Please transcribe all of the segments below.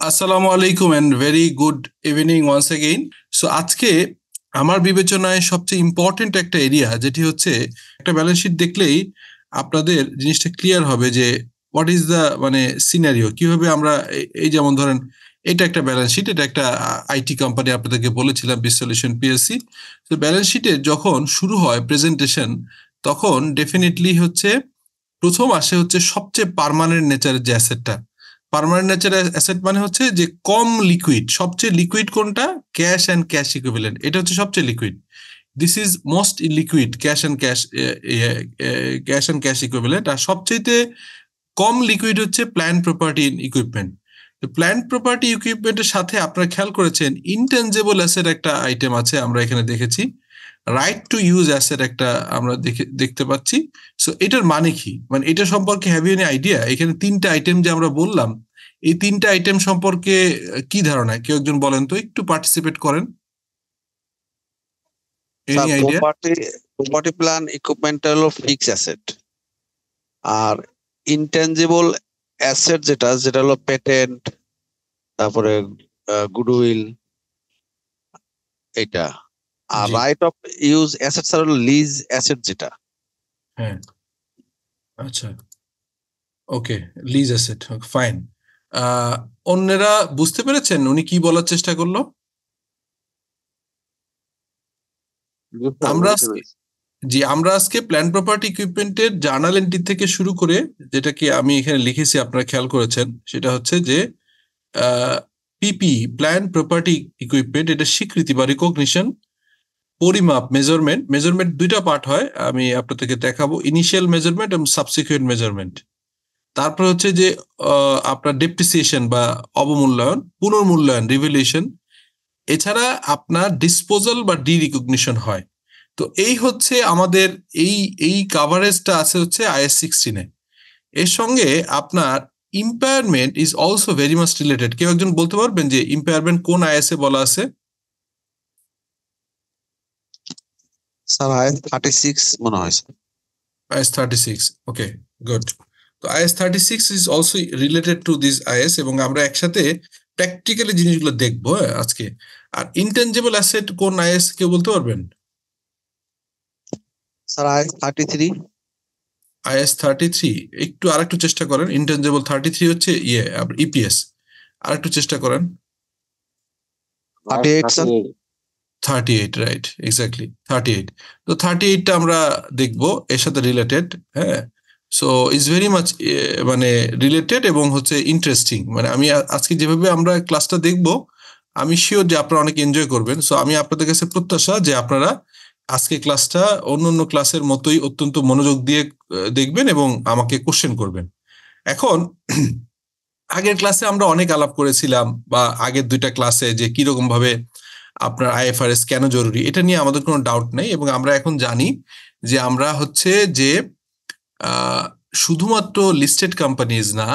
আসসালামু আলাইকুম and very good evening once again. So আজকে আমার বিবেচনায় সবচেয়ে ইম্পর্টেন্ট একটা এরিয়া, যেটি হচ্ছে একটা ব্যালেন্স শিট দেখলেই আপনাদের জিনিসটা ক্লিয়ার হবে যে হোয়াট ইজ দ্য সিনারিও, কিভাবে আমরা এই যেমন ধরেন এটা একটা ব্যালেন্স শিট, এটা একটা আইটি কোম্পানি, আপনাদেরকে বলেছিলাম বিসলিউশন পিএলসি। তো ব্যালেন্স শিটে যখন শুরু হয় প্রেজেন্টেশন, তখন ডেফিনেটলি হচ্ছে প্রথম আসে হচ্ছে সবচেয়ে পার্মানেন্ট নেচারের যে অ্যাসেটটা। পার্মানেন্ট ন্যাচারাল অ্যাসেট মানে হচ্ছে যে কম লিকুইড, সবচেয়ে লিকুইড কোনটা? ক্যাশ অ্যান্ড ক্যাশ ইকুইভ্যালেন্ট, এটা হচ্ছে সবচেয়ে liquid. This is most liquid cash and cash equivalent. আর সবচেয়ে কম লিকুইড হচ্ছে plant property equipment. Plant property ইকুইপমেন্টের সাথে আপনারা খেয়াল করেছেন ইনটেনজিবল অ্যাসেট একটা আইটেম আছে, আমরা এখানে দেখেছি। রাইট টু ইউজ অ্যাসেট একটা আমরা দেখতে পাচ্ছি। সো এটার মানে কি, এটা সম্পর্কে হ্যাভ ইউ এনি আইডিয়া? এখানে তিনটা আইটেম যে আমরা বললাম, এই তিনটা আইটেম সম্পর্কে কি ধারণা? কেউ একজন বলেন তো, একটু পার্টিসিপেট করেন। Any idea? Property plan equipment হলো ফিক্সড অ্যাসেট, আর ইনটেনজিবল অ্যাসেট যেটা হলো পেটেন্ট, তারপরে গুডউইল, এটা। আর রাইট অফ ইউজ অ্যাসেটস আর হলো লিজ অ্যাসেট যেটা। হ্যাঁ, আচ্ছা, ওকে, লিজ অ্যাসেট, ফাইন। অন্যরা বুঝতে পেরেছেন উনি কি বলার চেষ্টা করলো? আমরা আজকে প্ল্যান প্রপার্টি ইকুইপমেন্টের জার্নাল এন্ট্রি থেকে শুরু করে, যেটাকে আমি এখানে লিখেছি আপনারা খেয়াল করেছেন, সেটা হচ্ছে যে পিপি প্ল্যান প্রপার্টি ইকুইপমেন্ট, এটা স্বীকৃতি বা রিকগনিশন, পরিমাপ মেজারমেন্ট দুইটা পার্ট হয়, আমি আপনাদেরকে দেখাবো, ইনিশিয়াল মেজারমেন্ট এবং সাবসিকুয়েন্ট মেজারমেন্ট। তারপর হচ্ছে যে আপনার ডেপ্রিসিয়েশন বা অবমূল্যায়ন, পুনর্মূল্যায়ন রিভ্যালুয়েশন, এছাড়া আপনার ডিসপোজাল বা ডি রিকগনিশন হয়। তো এই হচ্ছে আমাদের এই কাভারেজটা আছে হচ্ছে IAS 16-এ। এর সঙ্গে আপনার impairment is also very much related. কেউ একজন বলতে পারবেন যে ইম্পায়ারমেন্ট কোন IAS-এ বলা আছে? স্যার IAS 36 মনে হয়। IAS 36, ওকে, গুড। তো IAS 36 is also related to this IAS, এবং আমরা একসাথে প্র্যাকটিক্যালি জিনিসগুলো দেখবো আজকে। আর ইনটেনজিবল অ্যাসেট কোন IAS কেউ বলতে পারবেন? Sir IAS 33। IAS 33, একটু আরেকটু চেষ্টা করেন। ইনটেনজিবল 33 হচ্ছে EPS, আরেকটু চেষ্টা করেন। 38 স্যার। 38, right, exactly 38। তো 38টা আমরা দেখবো, এর সাথে রিলেটেড। হ্যাঁ, so is very much related এবং হচ্ছে ইন্টারেস্টিং। আমি আজকে যেভাবে আমরা ক্লাসটা দেখবো, আমি শিওর যে আপনারা অনেক এনজয় করবেন। সো আমি আপনাদের কাছে প্রত্যাশা যে আপনারা আজকে ক্লাসটা অন্য ক্লাসের মতোই অত্যন্ত মনোযোগ দিয়ে দেখবেন এবং আমাকে কোশ্চেন করবেন। এখন আগের ক্লাসে আমরা অনেক আলাপ করেছিলাম, বা আগের দুইটা ক্লাসে, যে কিরকম ভাবে আপনার IFRS কেন জরুরি, এটা নিয়ে আমাদের কোনো ডাউট নেই। এবং আমরা এখন জানি যে আমরা হচ্ছে যে শুধুমাত্র লিস্টেড কোম্পানিজ না,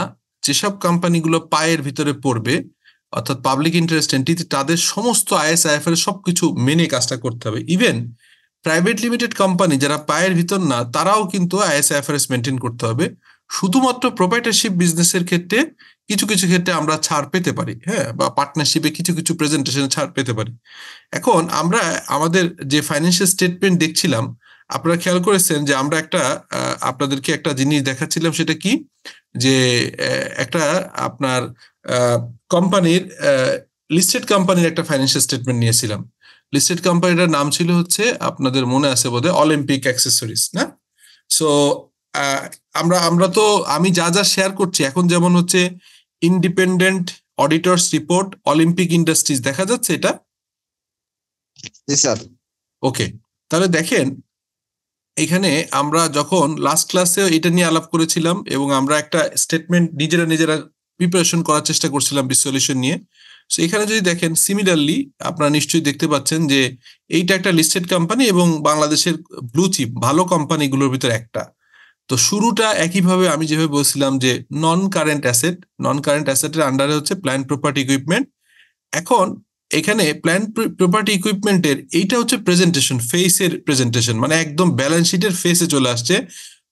যেসব কোম্পানিগুলো পায়ের ভিতরে পড়বে, অর্থাৎ পাবলিক ইন্টারেস্ট এন্টিটি, তাদের সমস্ত IAS IFRS সবকিছু মেনে কাজটা করতে হবে। ইভেন প্রাইভেট লিমিটেড কোম্পানি যারা পায়ের ভিতর না, তারাও কিন্তু IAS IFRS মেনটেন করতে হবে। শুধুমাত্র প্রোপ্রাইটারশিপ বিজনেসের ক্ষেত্রে কিছু কিছু ক্ষেত্রে আমরা ছাড় পেতে পারি, হ্যাঁ, বা পার্টনারশিপে কিছু কিছু প্রেজেন্টেশনে ছাড় পেতে পারি। এখন আমরা আমাদের যে ফাইন্যান্সিয়াল স্টেটমেন্ট দেখছিলাম, আপনারা খেয়াল করেছেন যে আমরা আপনাদেরকে একটা জিনিস দেখাচ্ছিলাম, সেটা কি, যে একটা আপনার কোম্পানির লিস্টেড কোম্পানির একটা ফাইন্যান্সিয়াল স্টেটমেন্ট নিয়েছিলাম। লিস্টেড কোম্পানিটার নাম ছিল হচ্ছে, আপনাদের মনে আছে বোধহয়, অলিম্পিক অ্যাক্সেসরিজ, না? সো আমরা তো আমি যা যা শেয়ার করছি এখন, যেমন হচ্ছে ইন্ডিপেন্ডেন্ট অডিটরস রিপোর্ট অলিম্পিক ইন্ডাস্ট্রিজ, দেখা যাচ্ছে এটা? জি স্যার। ওকে, তাহলে দেখেন, এখানে আমরা যখন লাস্ট ক্লাসে এটা নিয়ে আলাপ করেছিলাম, এবং আমরা একটা স্টেটমেন্ট নিজেরা প্রিপারেশন করার চেষ্টা করছিলাম বিসলিউশন নিয়ে। সো এখানে যদি দেখেন, সিমিলারলি আপনারা নিশ্চয়ই দেখতে পাচ্ছেন যে এইটা একটা লিস্টেড কোম্পানি এবং বাংলাদেশের ব্লু চিপ ভালো কোম্পানিগুলোর ভিতরে একটা। তো শুরুটা একইভাবে আমি যেভাবে বলছিলাম যে নন কারেন্ট অ্যাসেটের আন্ডারে হচ্ছে প্ল্যান্ট প্রপার্টি ইকুইপমেন্ট। এখন এখানে প্ল্যান্ট প্রপার্টি ইকুইপমেন্টের এইটা হচ্ছে প্রেজেন্টেশন, ফেসের প্রেজেন্টেশন, একদম ব্যালেন্স শিটের ফেসে চলে আসছে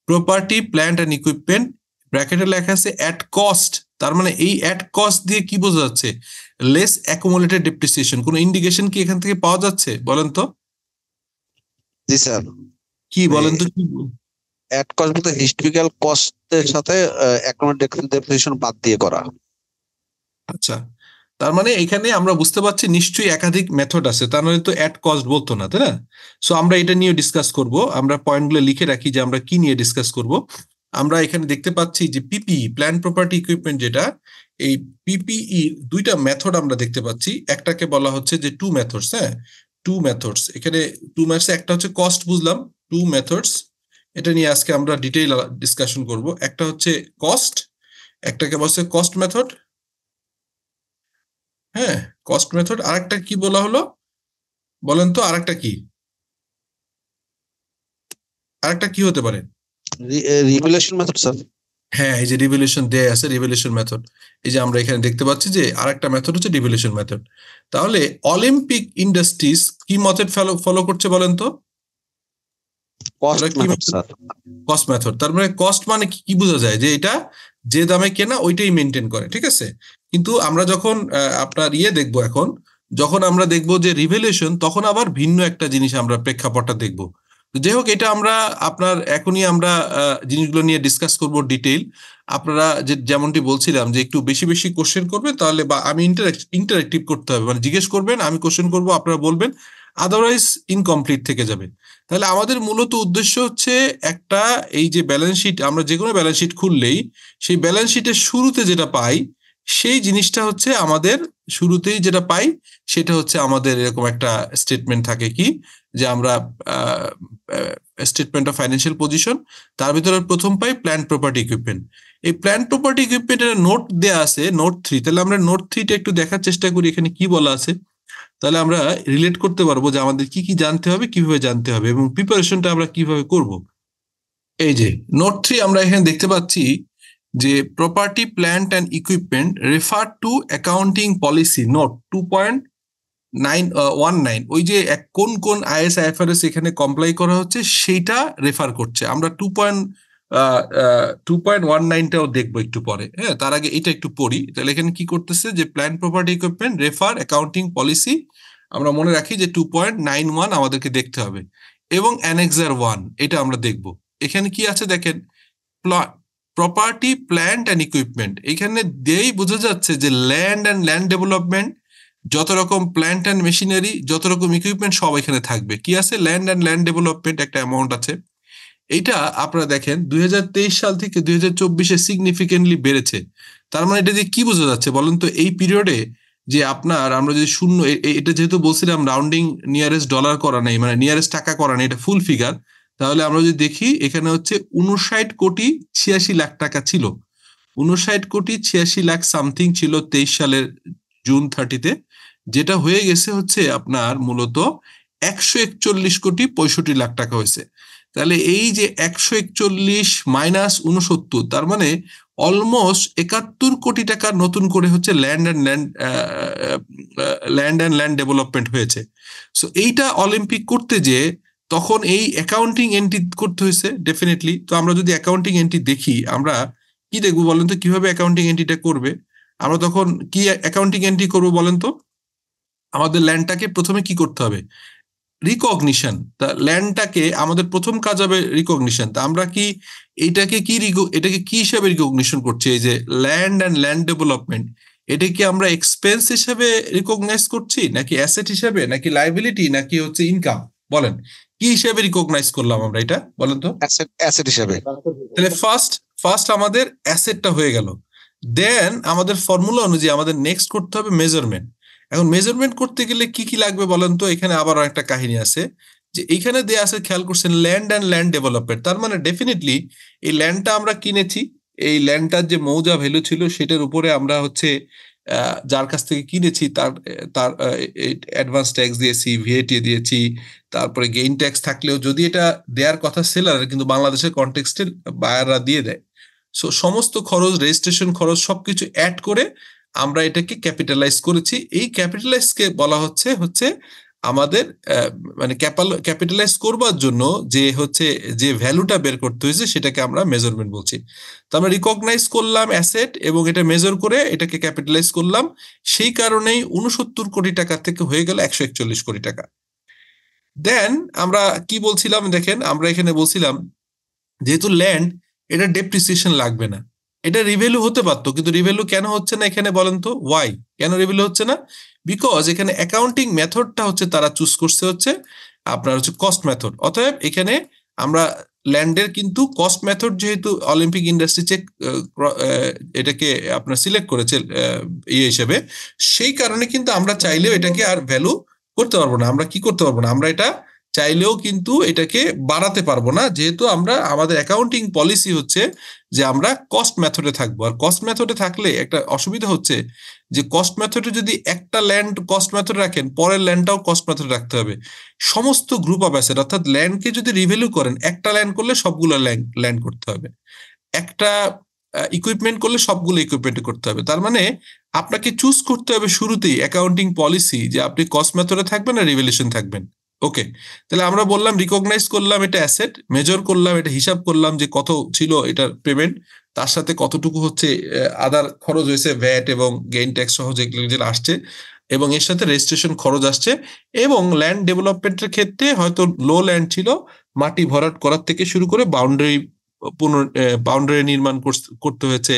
প্রপার্টি প্ল্যান্ট অ্যান্ড ইকুইপমেন্ট, ব্র্যাকেটে লেখা আছে অ্যাট কস্ট তার মানে এই অ্যাট কস্ট দিয়ে কি বোঝা যাচ্ছে? Less accumulated depreciation. কোনো ইন্ডিকেশন কি এখান থেকে পাওয়া যাচ্ছে বলেন তো? জি স্যার, কি বলেন তো কি? অ্যাট কস্ট বলতে হিস্টোরিক্যাল কস্টের সাথে অ্যাকাউন্ট ডেপ্রিসিয়েশন বাদ দিয়ে করা। আচ্ছা, তার মানে এখানে আমরা বুঝতে পারছি নিশ্চয়ই একাধিক মেথড আছে, তার মানে তো অ্যাট কস্ট বলতো না, তাই না? সো আমরা এটা নিয়ে ডিসকাস করব, আমরা পয়েন্টগুলো লিখে রাখি যে আমরা কি নিয়ে ডিসকাস করব। আমরা এখানে দেখতে পাচ্ছি যে পিপিই, প্ল্যান প্রপার্টি ইকুইপমেন্ট, যেটা এই পিপিই দুইটা মেথড আমরা দেখতে পাচ্ছি। একটাকে বলা হচ্ছে যে টু মেথডস, হ্যাঁ, টু মেথডস। এখানে টু মেথডস, একটা হচ্ছে কস্ট, বুঝলাম, টু মেথডস, এটা নিয়ে আজকে আমরা ডিটেইল ডিসকাশন করব। একটা হচ্ছে কস্ট, একটাকে বলছে কস্ট মেথড, হ্যাঁ, কস্ট মেথড। আরেকটা কি বলা হলো বলেন তো? আরেকটা কি, আরেকটা কি হতে পারে? Revaluation method sir. হ্যাঁ, এই যে রিভ্যালুয়েশন দেয়া আছে, রিভ্যালুয়েশন মেথড। এই যে আমরা এখানে দেখতে পাচ্ছি যে আরেকটা মেথড হচ্ছে রিভ্যালুয়েশন মেথড। তাহলে অলিম্পিক ইন্ডাস্ট্রিজ কি মেথড ফলো করছে বলেন তো? Cost method sir. Cost method. তার মানে কস্ট মানে কি বোঝা যায়? যে এটা যে দামে কেনা ওইটাই মেনটেন করে, ঠিক আছে। কিন্তু আমরা যখন আপনার দেখবো, এখন যখন আমরা দেখবো যে রিভ্যালুয়েশন, তখন আবার ভিন্ন একটা জিনিস আমরা প্রেক্ষাপটটা দেখবো। যাই হোক, এটা আমরা আপনার এখনই আমরা জিনিসগুলো নিয়ে ডিসকাস করব ডিটেইল। আপনারা যেমনটি বলছিলাম যে একটু বেশি বেশি কোশ্চেন করবেন, তাহলে, বা আমি ইন্টারেক্টিভ করতে হবে, মানে জিজ্ঞেস করবেন, আমি কোশ্চেন করবো, আপনারা বলবেন, আদারওয়াইজ ইনকমপ্লিট থেকে যাবে। তাহলে আমাদের মূলত উদ্দেশ্য হচ্ছে একটা, এই যে ব্যালেন্স শিট, আমরা যে কোনো ব্যালেন্স শিট খুললেই সেই ব্যালেন্স শিটের শুরুতে যেটা পাই, সেই জিনিসটা হচ্ছে আমাদের শুরুতেই যেটা পাই সেটা হচ্ছে আমাদের এরকম একটা স্টেটমেন্ট থাকে, কি যে আমরা স্টেটমেন্ট অফ ফাইন্যান্সিয়াল পজিশন, তার ভিতরে প্রথম পাই প্ল্যান্ট প্রপার্টি ইকুইপমেন্ট। এই প্ল্যান্ট প্রপার্টি ইকুইপমেন্টের নোট দেয়া আছে, নোট 3। তাহলে আমরা নোট 3টা একটু দেখার চেষ্টা করি এখানে কি বলা আছে। তাহলে আমরা রিলেট করতে পারবো যে আমাদের কি কি জানতে হবে, কিভাবে জানতে হবে, এবং প্রিপারেশনটা আমরা কিভাবে করব। এই যে নোট 3 আমরা এখানে দেখতে পাচ্ছি যে property, plant and equipment refer to accounting policy note 2.919। ওই যে কোন কোন IAS-IFRS এখানে কমপ্লাই করা হচ্ছে সেইটা রেফার করছে। আমরা 2.19টাও দেখবো একটু পরে, হ্যাঁ, তার আগে এটা একটু পড়ি। তাহলে এখানে কি করতেছে যে plan property equipment refer accounting policy, আমরা মনে রাখি যে 2.91 আমাদেরকে দেখতে হবে, এবং অ্যানেক্সার 1 এটা আমরা দেখব। এখানে কি আছে দেখেন, প্রপার্টি, প্ল্যান্ট অ্যান্ড ইকুইপমেন্ট, এখানে দিয়েই বোঝা যাচ্ছে যে ল্যান্ড অ্যান্ড ল্যান্ড ডেভেলপমেন্ট, যত রকম প্ল্যান্ট অ্যান্ড মেশিনারি, যত রকম ইকুইপমেন্ট, সব এখানে থাকবে। কি আছে? ল্যান্ড অ্যান্ড ল্যান্ড ডেভেলপমেন্ট একটা অ্যামাউন্ট আছে। এইটা আপনারা দেখেন 2023 সাল থেকে 2024-এ সিগনিফিকেন্টলি বেড়েছে। তার মানে এটা দিয়ে কি বোঝা যাচ্ছে বলেন তো? এই পিরিয়ডে যে আপনার, আমরা যদি শূন্য, এটা যেহেতু বলছিলাম রাউন্ডিং নিয়ারেস্ট ডলার করা নেই, মানে নিয়ারেস্ট টাকা করা নেই, এটা ফুল ফিগার। তাহলে আমরা যদি দেখি এখানে হচ্ছে 59,86,00,000 টাকা ছিল, 59,86,00,000 সামথিং ছিল 23 সালের জুন 30-তে, যেটা হয়ে গেছে হচ্ছে আপনার মূলত 141,65,00,000 টাকা হয়েছে। তাহলে এই যে 141 মাইনাস 69, তার মানে অলমোস্ট 71 কোটি টাকা নতুন করে হচ্ছে ল্যান্ড অ্যান্ড ল্যান্ড ডেভেলপমেন্ট হয়েছে। সো এইটা অলিম্পিক করতে যে তখন এই অ্যাকাউন্টিং এন্ট্রি করতে হয়েছে ডেফিনেটলি। তো আমরা যদি অ্যাকাউন্টিং এন্ট্রি দেখি, আমরা কি দেখবো বলেন তো? কিভাবে অ্যাকাউন্টিং এন্ট্রিটা করবে? আমরা তখন কি অ্যাকাউন্টিং এন্ট্রি করবো বলেন তো? আমাদের ল্যান্ডটাকে প্রথমে কি করতে হবে? রিকগনিশন। তা ল্যান্ডটাকে আমাদের প্রথম কাজ হবে রিকগনিশন। তা আমরা কি এটাকে কি হিসাবে রিকগনিশন করছি? এই যে ল্যান্ড অ্যান্ড ল্যান্ড ডেভেলপমেন্ট, এটা কি আমরা এক্সপেন্স হিসাবে রিকগনাইজ করছি, নাকি অ্যাসেট হিসাবে, নাকি লাইবিলিটি, নাকি হচ্ছে ইনকাম? বলেন কি হিসাবে রিকগনাইজ করলাম আমরা এটা, বলেন তো? অ্যাসেট হিসাবে। তাহলে ফার্স্ট আমাদের অ্যাসেটটা হয়ে গেল। দেন আমাদের ফর্মুলা অনুযায়ী আমাদের নেক্সট করতে হবে মেজারমেন্ট। এখন মেজারমেন্ট করতে গেলে কি কি লাগবে বলেন তো? এখানে আবার একটা কাহিনী আছে, যে এইখানে দেয়া আছে, খেয়াল করছেন, ল্যান্ড অ্যান্ড ল্যান্ড ডেভেলপমেন্ট। তার মানে ডেফিনেটলি এই ল্যান্ডটা আমরা কিনেছি, এই ল্যান্ডটার যে মৌজা ভ্যালু ছিল সেটার উপরে আমরা হচ্ছে যার কাছ থেকে কিনেছি তার তার অ্যাডভান্স ট্যাক্স দিয়েছি, ভিএটি দিয়েছি, তারপরে গেইন ট্যাক্স থাকলেও যদি এটা দেওয়ার কথা সেলার, কিন্তু বাংলাদেশের কনটেক্সটে বায়াররা দিয়ে দেয়। সো সমস্ত খরচ, রেজিস্ট্রেশন খরচ, সবকিছু অ্যাড করে আমরা এটাকে ক্যাপিটালাইজ করেছি। এই ক্যাপিটালাইজকে বলা হচ্ছে আমাদের মানে ক্যাপিটালাইজ করবার জন্য যে হচ্ছে যে ভ্যালুটা বের করতে হয়েছে সেটাকে আমরা মেজারমেন্ট বলছি। তো আমরা রিকগনাইজ করলাম অ্যাসেট এবং এটা মেজার করে এটাকে ক্যাপিটালাইজ করলাম, সেই কারণেই 69 কোটি টাকা থেকে হয়ে গেল 141 কোটি টাকা। দেন আমরা কি বলছিলাম দেখেন, আমরা এখানে বলছিলাম যেহেতু ল্যান্ড, এটা ডেপ্রিসিয়েশন লাগবে না, এটা রিভ্যালু হতে পারতো, কিন্তু রিভ্যালু কেন হচ্ছে না এখানে বলেন তো, ওয়াই কেন রিভ্যালু হচ্ছে না? বিকজ এখানে অ্যাকাউন্টিং মেথডটা হচ্ছে তারা চুজ করছে হচ্ছে আপনার হচ্ছে কস্ট মেথড। অতএব এখানে আমরা ল্যান্ডের কিন্তু কস্ট মেথড যেহেতু অলিম্পিক ইন্ডাস্ট্রি চেক এটাকে আপনার সিলেক্ট করেছে ইয়ে হিসেবে, সেই কারণে কিন্তু আমরা চাইলেও এটাকে আর ভ্যালু করতে পারবো না। আমরা কি করতে পারবো না, আমরা এটা চাইলেও কিন্তু এটাকে বাড়াতে পারবো না, যেহেতু আমরা আমাদের অ্যাকাউন্টিং পলিসি হচ্ছে যে আমরা কস্ট মেথডে থাকবো। আর কস্ট মেথডে থাকলে একটা অসুবিধা হচ্ছে যে কস্ট মেথডে যদি একটা ল্যান্ড কস্ট মেথডে রাখেন, পরের ল্যান্ডটাও কস্ট মেথডে রাখতে হবে। সমস্ত গ্রুপ অফ অ্যাসেট অর্থাৎ ল্যান্ডকে যদি রিভ্যালু করেন, একটা ল্যান্ড করলে সবগুলো ল্যান্ড করতে হবে, একটা ইকুইপমেন্ট করলে সবগুলো ইকুইপমেন্ট করতে হবে। তার মানে আপনাকে চুজ করতে হবে শুরুতেই অ্যাকাউন্টিং পলিসি যে আপনি কস্ট মেথডে থাকবেন না রিভ্যালুয়েশন থাকবেন। ওকে, তাহলে আমরা বললাম রিকগনাইজ করলাম এটা অ্যাসেট, মেজর করলাম এটা, হিসাব করলাম যে কত ছিল এটার পেমেন্ট, তার সাথে কতটুকু হচ্ছে আদার খরচ হয়েছে, ভ্যাট এবং গেইন ট্যাক্স সহ যেগুলো আসছে, এবং এর সাথে রেজিস্ট্রেশন খরচ আসছে। এবং ল্যান্ড ডেভেলপমেন্টের ক্ষেত্রে হয়তো লো ল্যান্ড ছিল, মাটি ভরাট করার থেকে শুরু করে বাউন্ডারি নির্মাণ করতে হয়েছে,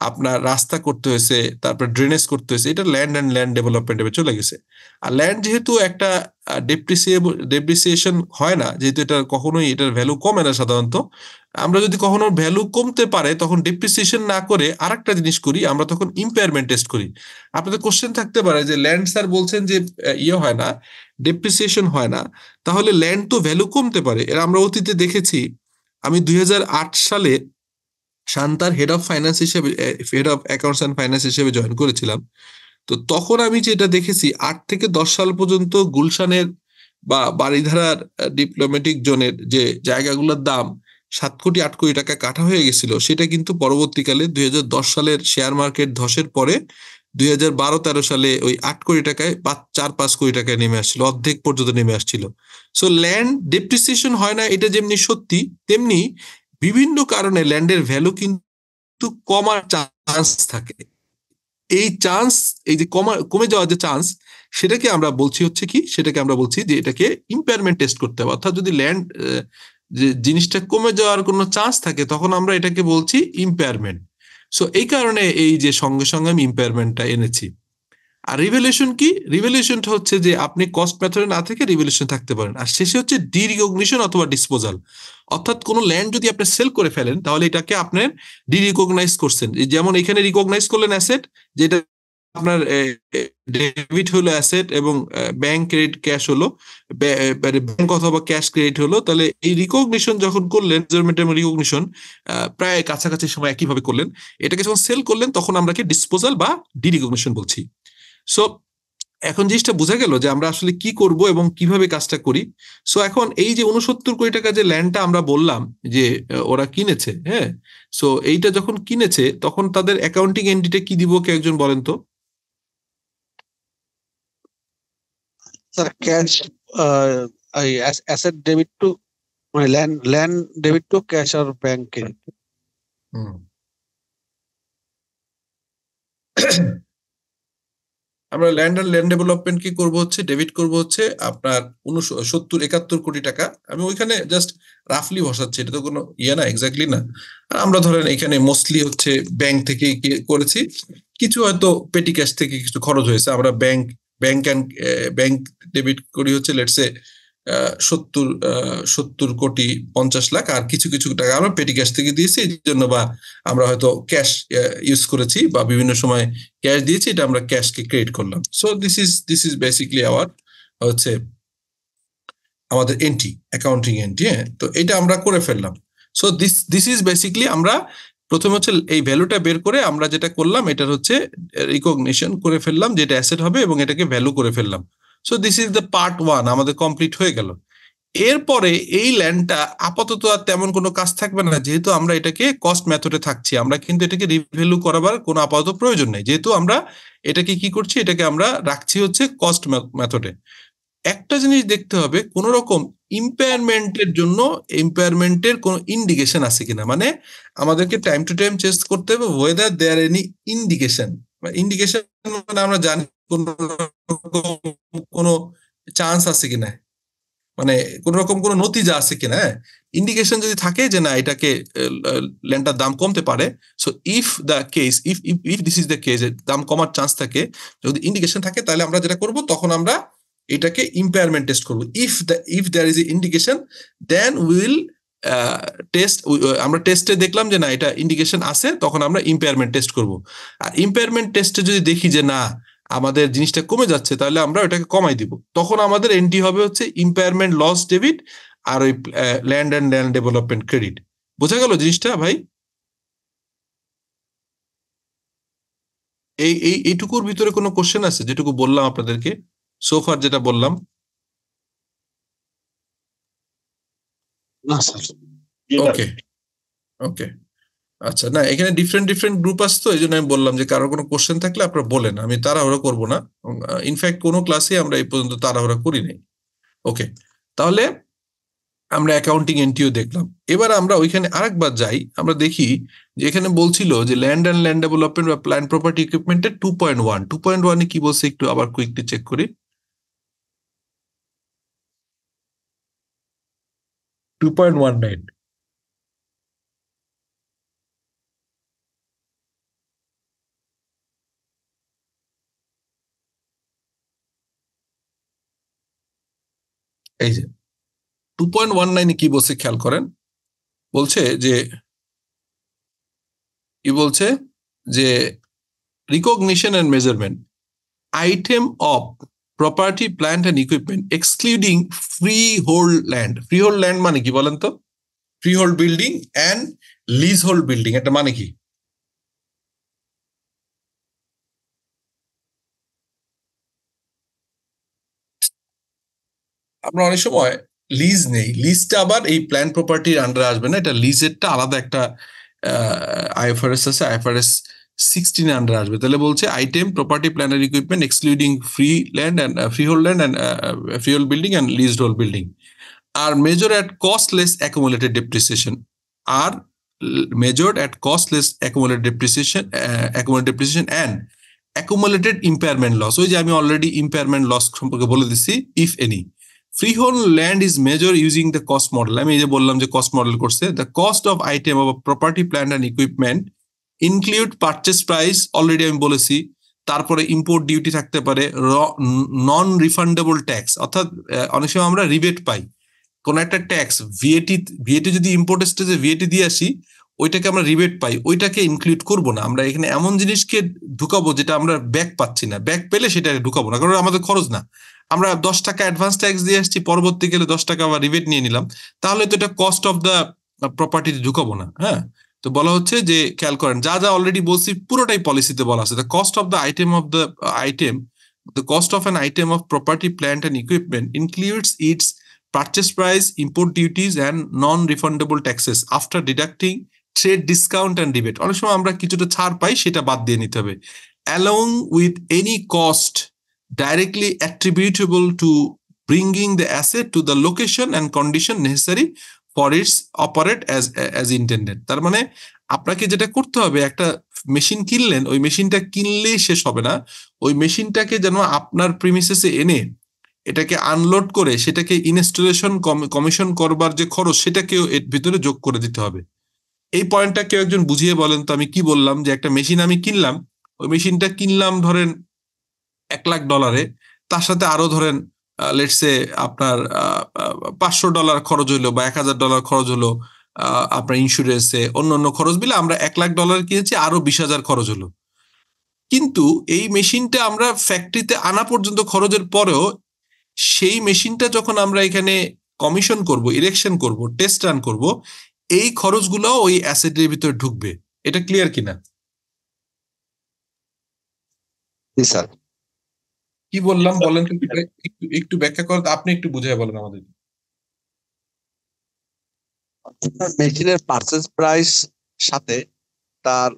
আপনার রাস্তা করতে হয়েছে, তারপর ড্রেনেজ করতে হয়েছে, এটা ল্যান্ড ডেভেলপমেন্টে চলে গেছে। আর ল্যান্ড যেহেতু একটা ডেপ্রিসিয়েশন হয় না, যেহেতু এটা কখনোই এটার ভ্যালু কমে না সাধারণত, আমরা যদি কখনো ভ্যালু কমতে পারে তখন ডেপ্রিসিয়েশন না করে আরেকটা জিনিস করি, আমরা তখন ইম্পেয়ারমেন্ট টেস্ট করি। আপনাদের কোশ্চেন থাকতে পারে যে ল্যান্ড স্যার বলছেন যে ইয়ে হয় না, ডেপ্রিসিয়েশন হয় না, তাহলে ল্যান্ড তো ভ্যালু কমতে পারে। এর আমরা অতীতে দেখেছি, আমি 2008 সালে শান্তার হেড অফ ফাইন্যান্স হিসেবে, head of accounts and finance হিসেবে জয়েন করেছিলাম। তো তখন আমি যেটা দেখেছি 8 থেকে 10 সাল পর্যন্ত গুলশানের বা বারিধারার ডিপ্লোম্যাটিক জোনের যে জায়গাগুলোর দাম 7 কোটি 8 কোটি টাকা কাঠা হয়ে গেছিল, সেটা কিন্তু পরবর্তীকালে 2010 সালের শেয়ার মার্কেট ধসের পরে 2012-13 সালে ওই 8 কোটি টাকায় 4-5 কোটি টাকায় নেমে আসছিল, অর্ধেক পর্যন্ত নেমে আসছিল। সো ল্যান্ড ডেপ্রিসিয়েশন হয় না, এটা যেমনি সত্যি, তেমনি বিভিন্ন কারণে ল্যান্ডের ভ্যালু কিন্তু কমার চান্স থাকে। এই চান্স, এই যে কমে যাওয়ার যে চান্স, সেটাকে আমরা বলছি হচ্ছে কি, সেটাকে আমরা বলছি যে এটাকে ইম্পেয়ারমেন্ট টেস্ট করতে হবে। অর্থাৎ যদি ল্যান্ড যে জিনিসটা কমে যাওয়ার কোনো চান্স থাকে, তখন আমরা এটাকে বলছি ইম্পেয়ারমেন্ট। সো এই কারণে এই যে সঙ্গে সঙ্গে আমি ইম্পেয়ারমেন্টটা এনেছি। আর রিভ্যালুয়েশন কি? রিভ্যালুয়েশনটা হচ্ছে যে আপনি কস্ট মেথডে না থেকে রিভ্যালুয়েশন থাকতে পারেন। আর শেষে হচ্ছে ডিরিকগনিশন অথবা ডিসপোজাল। অর্থাৎ কোনো ল্যান্ড যদি আপনি সেল করে ফেলেন, তাহলে এটাকে আপনার ডিরিকগনাইজ করছেন। যেমন এখানে রিকগনাইজ করলেন অ্যাসেট, যেটা আপনার ডেবিট হলো অ্যাসেট এবং ব্যাংক ক্রেডিট ক্যাশ হলো, ব্যাংক অথবা ক্যাশ ক্রেডিট হলো। তাহলে এই রিকগনিশন যখন করলেন, মেজারমেন্ট এবং রিকগনিশন প্রায় কাছাকাছি সময় একইভাবে করলেন। এটাকে যখন সেল করলেন তখন আমরা কি ডিসপোজাল বা ডিরিকগনিশন বলছি। সো এখন জিনিসটা বোঝা গেল যে আমরা আসলে কি করব এবং কিভাবে কাজটা করি। সো এখন এই যে 69 কোটি টাকা যে ল্যান্ডটা আমরা বললাম যে ওরা কিনেছে, হ্যাঁ, সো এইটা যখন কিনেছে তখন তাদের অ্যাকাউন্টিং এন্টিটি কি দিব, কে একজন বলেন তো? Sir cash, asset debit to, মানে ল্যান্ড ডেবিট টু ক্যাশ আর ব্যাংক ক্রেডিট। আমরা ল্যান্ড আর ল্যান্ড ডেভেলপমেন্ট কি করবো হচ্ছে ডেবিট করবো হচ্ছে আপনার 71 কোটি টাকা। আমি ওইখানে জাস্ট রাফলি বসাচ্ছি, এটা তো কোনো ইয়ে না, এক্স্যাক্টলি না। আমরা ধরেন এখানে মোস্টলি হচ্ছে ব্যাংক থেকে করেছি, কিছু হয়তো পেটি ক্যাশ থেকে কিছু খরচ হয়েছে। আমরা ব্যাংক ডেবিট করি হচ্ছে লেটসে 70 কোটি 50 লাখ, আর কিছু কিছু টাকা আমরা পেটি ক্যাশ থেকে দিয়েছি এই জন্য, বা আমরা হয়তো ক্যাশ ইউজ করেছি বা বিভিন্ন সময় ক্যাশ দিয়েছি, এটা আমরা ক্যাশকে ক্রিয়েট করলাম। So this is basically our হচ্ছে আমাদের এন্ট্রি, অ্যাকাউন্টিং এন্ট্রি। হ্যাঁ, তো এটা আমরা করে ফেললাম। সো দিস ইজ বেসিকলি আমরা প্রথমে হচ্ছে এই ভ্যালুটা বের করে আমরা যেটা করলাম, এটার হচ্ছে রিকগনিশন করে ফেললাম যেটা অ্যাসেট হবে এবং এটাকে ভ্যালু করে ফেললাম। So this is the part 1 আমাদের কমপ্লিট হয়ে গেল। এরপরে এই ল্যান্ডটা আপাতত আর তেমন কোনো কাজ থাকবে না, যেহেতু আমরা এটাকে কস্ট মেথডে থাকছি। আমরা কিন্তু এটাকে রিভ্যালু করাবার কোনো আপাতত প্রয়োজন নেই, যেহেতু আমরা এটাকে কি করছি, এটাকে আমরা রাখছি হচ্ছে কস্ট মেথডে। একটা জিনিস দেখতে হবে কোন রকম ইম্পেয়ারমেন্টের জন্য ইম্পেয়ারমেন্টের কোন ইন্ডিকেশন আছে কিনা, মানে আমাদেরকে টাইম টু টাইম চেক করতে হবে whether there any indication. Indication মানে আমরা জানি কোন চান্স আছে কিনা, মানে কোন রকম কোন নতিজা আছে কিনা। ইন্ডিকেশন যদি থাকে যে না এটাকে ল্যান্ডটার দাম কমতে পারে, so if the case if if if this is the case, দাম কমার চান্স থাকে, যদি ইন্ডিকেশন থাকে তাহলে আমরা যেটা করব তখন আমরা এটাকে ইম্পেয়ারমেন্ট টেস্ট করব। If there is a indication then will test, আমরা টেস্টে দেখলাম যে না এটা ইন্ডিকেশন আছে, তখন আমরা ইম্পেয়ারমেন্ট টেস্ট করব। আর ইম্পেয়ারমেন্ট টেস্টে যদি দেখি যে না আমাদের জিনিসটা কমে যাচ্ছে, তাহলে আমরা ওটাকে কমাই দিব, তখন আমাদের এন্ট্রি হবে হচ্ছে ইম্পেয়ারমেন্ট লস ডেবিট আর ওই land and land development credit. বোঝা গেল জিনিসটা ভাই? এইটুকুর ভিতরে কোনো কোশ্চেন আছে যেটুকু বললাম আপনাদেরকে সোফার, যেটা বললাম? না স্যার। ওকে ওকে, আচ্ছা। না এখানে ডিফারেন্ট ডিফারেন্ট গ্রুপ আছে, তো এই জন্য আমি বললাম যে কারো কোনো কোশ্চেন থাকলে আপনারা বলেন, আমি তাড়াহুড়া করবো না। ইনফ্যাক্ট কোনো ক্লাসে আমরা এই পর্যন্ত তাড়াহুড়া করি নাই। ওকে, তাহলে আমরা অ্যাকাউন্টিং এন্ট্রিও দেখলাম। এবার আমরা ওইখানে আরেকবার যাই, আমরা দেখি যে এখানে বলছিল যে ল্যান্ড অ্যান্ড ল্যান্ড ডেভেলপমেন্ট বা প্ল্যান প্রপার্টি ইকুইপমেন্টের 2.1 কি বলছে একটু আবার কুইকলি চেক করি। 2.19। এই যে 2.19 কি বলছে খেয়াল করেন, বলছে যে কি বলছে যে recognition and measurement item of property plant and equipment excluding freehold land. Freehold land মানে কি বলেন তো? Freehold building and leasehold building, এটা মানে কি? আমরা অনেক সময় লিজ নেই, লিজটা আবার এই প্ল্যান প্রপার্টির আন্ডারে আসবে না, এটা লিজেরটা আলাদা একটা আইএফআরএস আছে, আইএফআরএস 16 আন্ডারে আসবে। তাহলে বলছে আইটেম প্রপার্টি প্ল্যানের equipment excluding free land and freehold land and freehold building and leased hold building are measure at cost less accumulated depreciation আর measured at costless accumulated depreciation and accumulated impairment loss। ওই যে আমি already impairment loss সম্পর্কে বলে দিচ্ছি, if any. Freehold land is major using the cost model. আমি এই যে বললাম যে কস্ট মডেল করছে, the cost of item of property plant and equipment include purchase price, already আমি বলেছি, তারপরে ইম্পোর্ট ডিউটি থাকতে পারে, নন রিফান্ডেবল ট্যাক্স, অর্থাৎ অনেক সময় আমরা রিবেট পাই কোন একটা ট্যাক্স, ভিএটি যদি ইম্পোর্ট স্টেজে ভিএটি দিয়ে আসি, ওইটাকে আমরা রিবেট পাই, ওইটাকে ইনক্লুড করবো না। আমরা এখানে এমন জিনিসকে ঢুকাবো যেটা আমরা ব্যাক পাচ্ছি না, ব্যাক পেলে সেটাকে ঢুকাবো না, কারণ আমাদের খরচ না। আমরা 10 টাকা অ্যাডভান্স ট্যাক্স দিয়ে আসছি, পরবর্তী গেলে 10 টাকা আবার রিবেট নিয়ে নিলাম, তাহলে তো এটা কস্ট অফ দ্য প্রপার্টি ঢুকাবো না। হ্যাঁ, তো বলা হচ্ছে যে খেয়াল করেন, যা যা অলরেডি বলছি পুরোটাই পলিসিতে বলা আছে। The cost of the item the cost of an item of property plant and equipment includes its purchase price, import duties and non-refundable taxes after deducting trade discount and rebate। অনেক সময় আমরা কিছুটা ছাড় পাই, সেটা বাদ দিয়ে নিতে হবে। along with any cost directly attributable to bringing the asset to the location and condition necessary for its operate as intended। তার মানে আপনাকে যেটা করতে হবে, একটা মেশিন কিনলেন, ওই মেশিনটা কিনলেই শেষ হবে না, ওই মেশিনটাকে যেন আপনার প্রিমিসেসে এনে এটাকে আনলোড করে সেটাকে ইনস্টলেশন কমিশন করবার যে খরচ, সেটাকেও এর ভিতরে যোগ করে দিতে হবে। এই পয়েন্টটা কেউ একজন বুঝিয়ে বলেন তো, আমি কি বললাম? যে একটা মেশিন আমি কিনলাম, ওই মেশিনটা কিনলাম ধরেন $1,00,000, তার সাথে আরো ধরেন লেটসে আপনার $500 খরচ হইলো বা $1,000 খরচ হলো আপনার ইন্স্যুরেন্সে, অন্য খরচ মিলে আমরা $1,00,000 কিনেছি, আরো 20,000 খরচ হলো। কিন্তু এই মেশিনটা আমরা ফ্যাক্টরিতে আনা পর্যন্ত খরচের পরেও, সেই মেশিনটা যখন আমরা এখানে কমিশন করব, ইরেকশন করব, টেস্ট রান করব, এই খরচগুলো ওই অ্যাসেটের ভিতরে ঢুকবে। এটা ক্লিয়ার কিনা? স্যার কি বললাম বলেন তো, একটু ব্যাখ্যা করেন, আপনি একটু বুঝিয়ে বলেন আমাদের। মেশিনের পারচেজ প্রাইস সাথে তার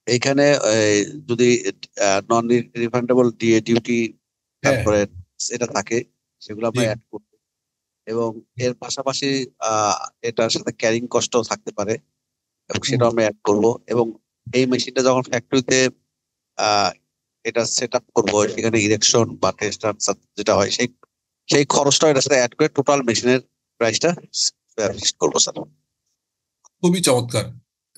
এখানে যদি নন রিফান্ডেবল ডিউটি, তারপরে এটা থাকে, সেগুলো আমরা জি অ্যাড করব। এবং এর পাশাপাশি এটার সাথে ক্যারিং কস্টও থাকতে পারে, এবং হুম। সেটা আমরা অ্যাড করব। এবং এই মেশিনটা যখন ফ্যাক্টরিতে এটা সেট আপ করবো, সেখানে ইরেকশন বা টেস্ট যেটা হয়, সেই সেই খরচটা এটার সাথে অ্যাড করে টোটাল মেশিনের প্রাইসটা ফিক্সড করবো স্যার। খুবই চমৎকার।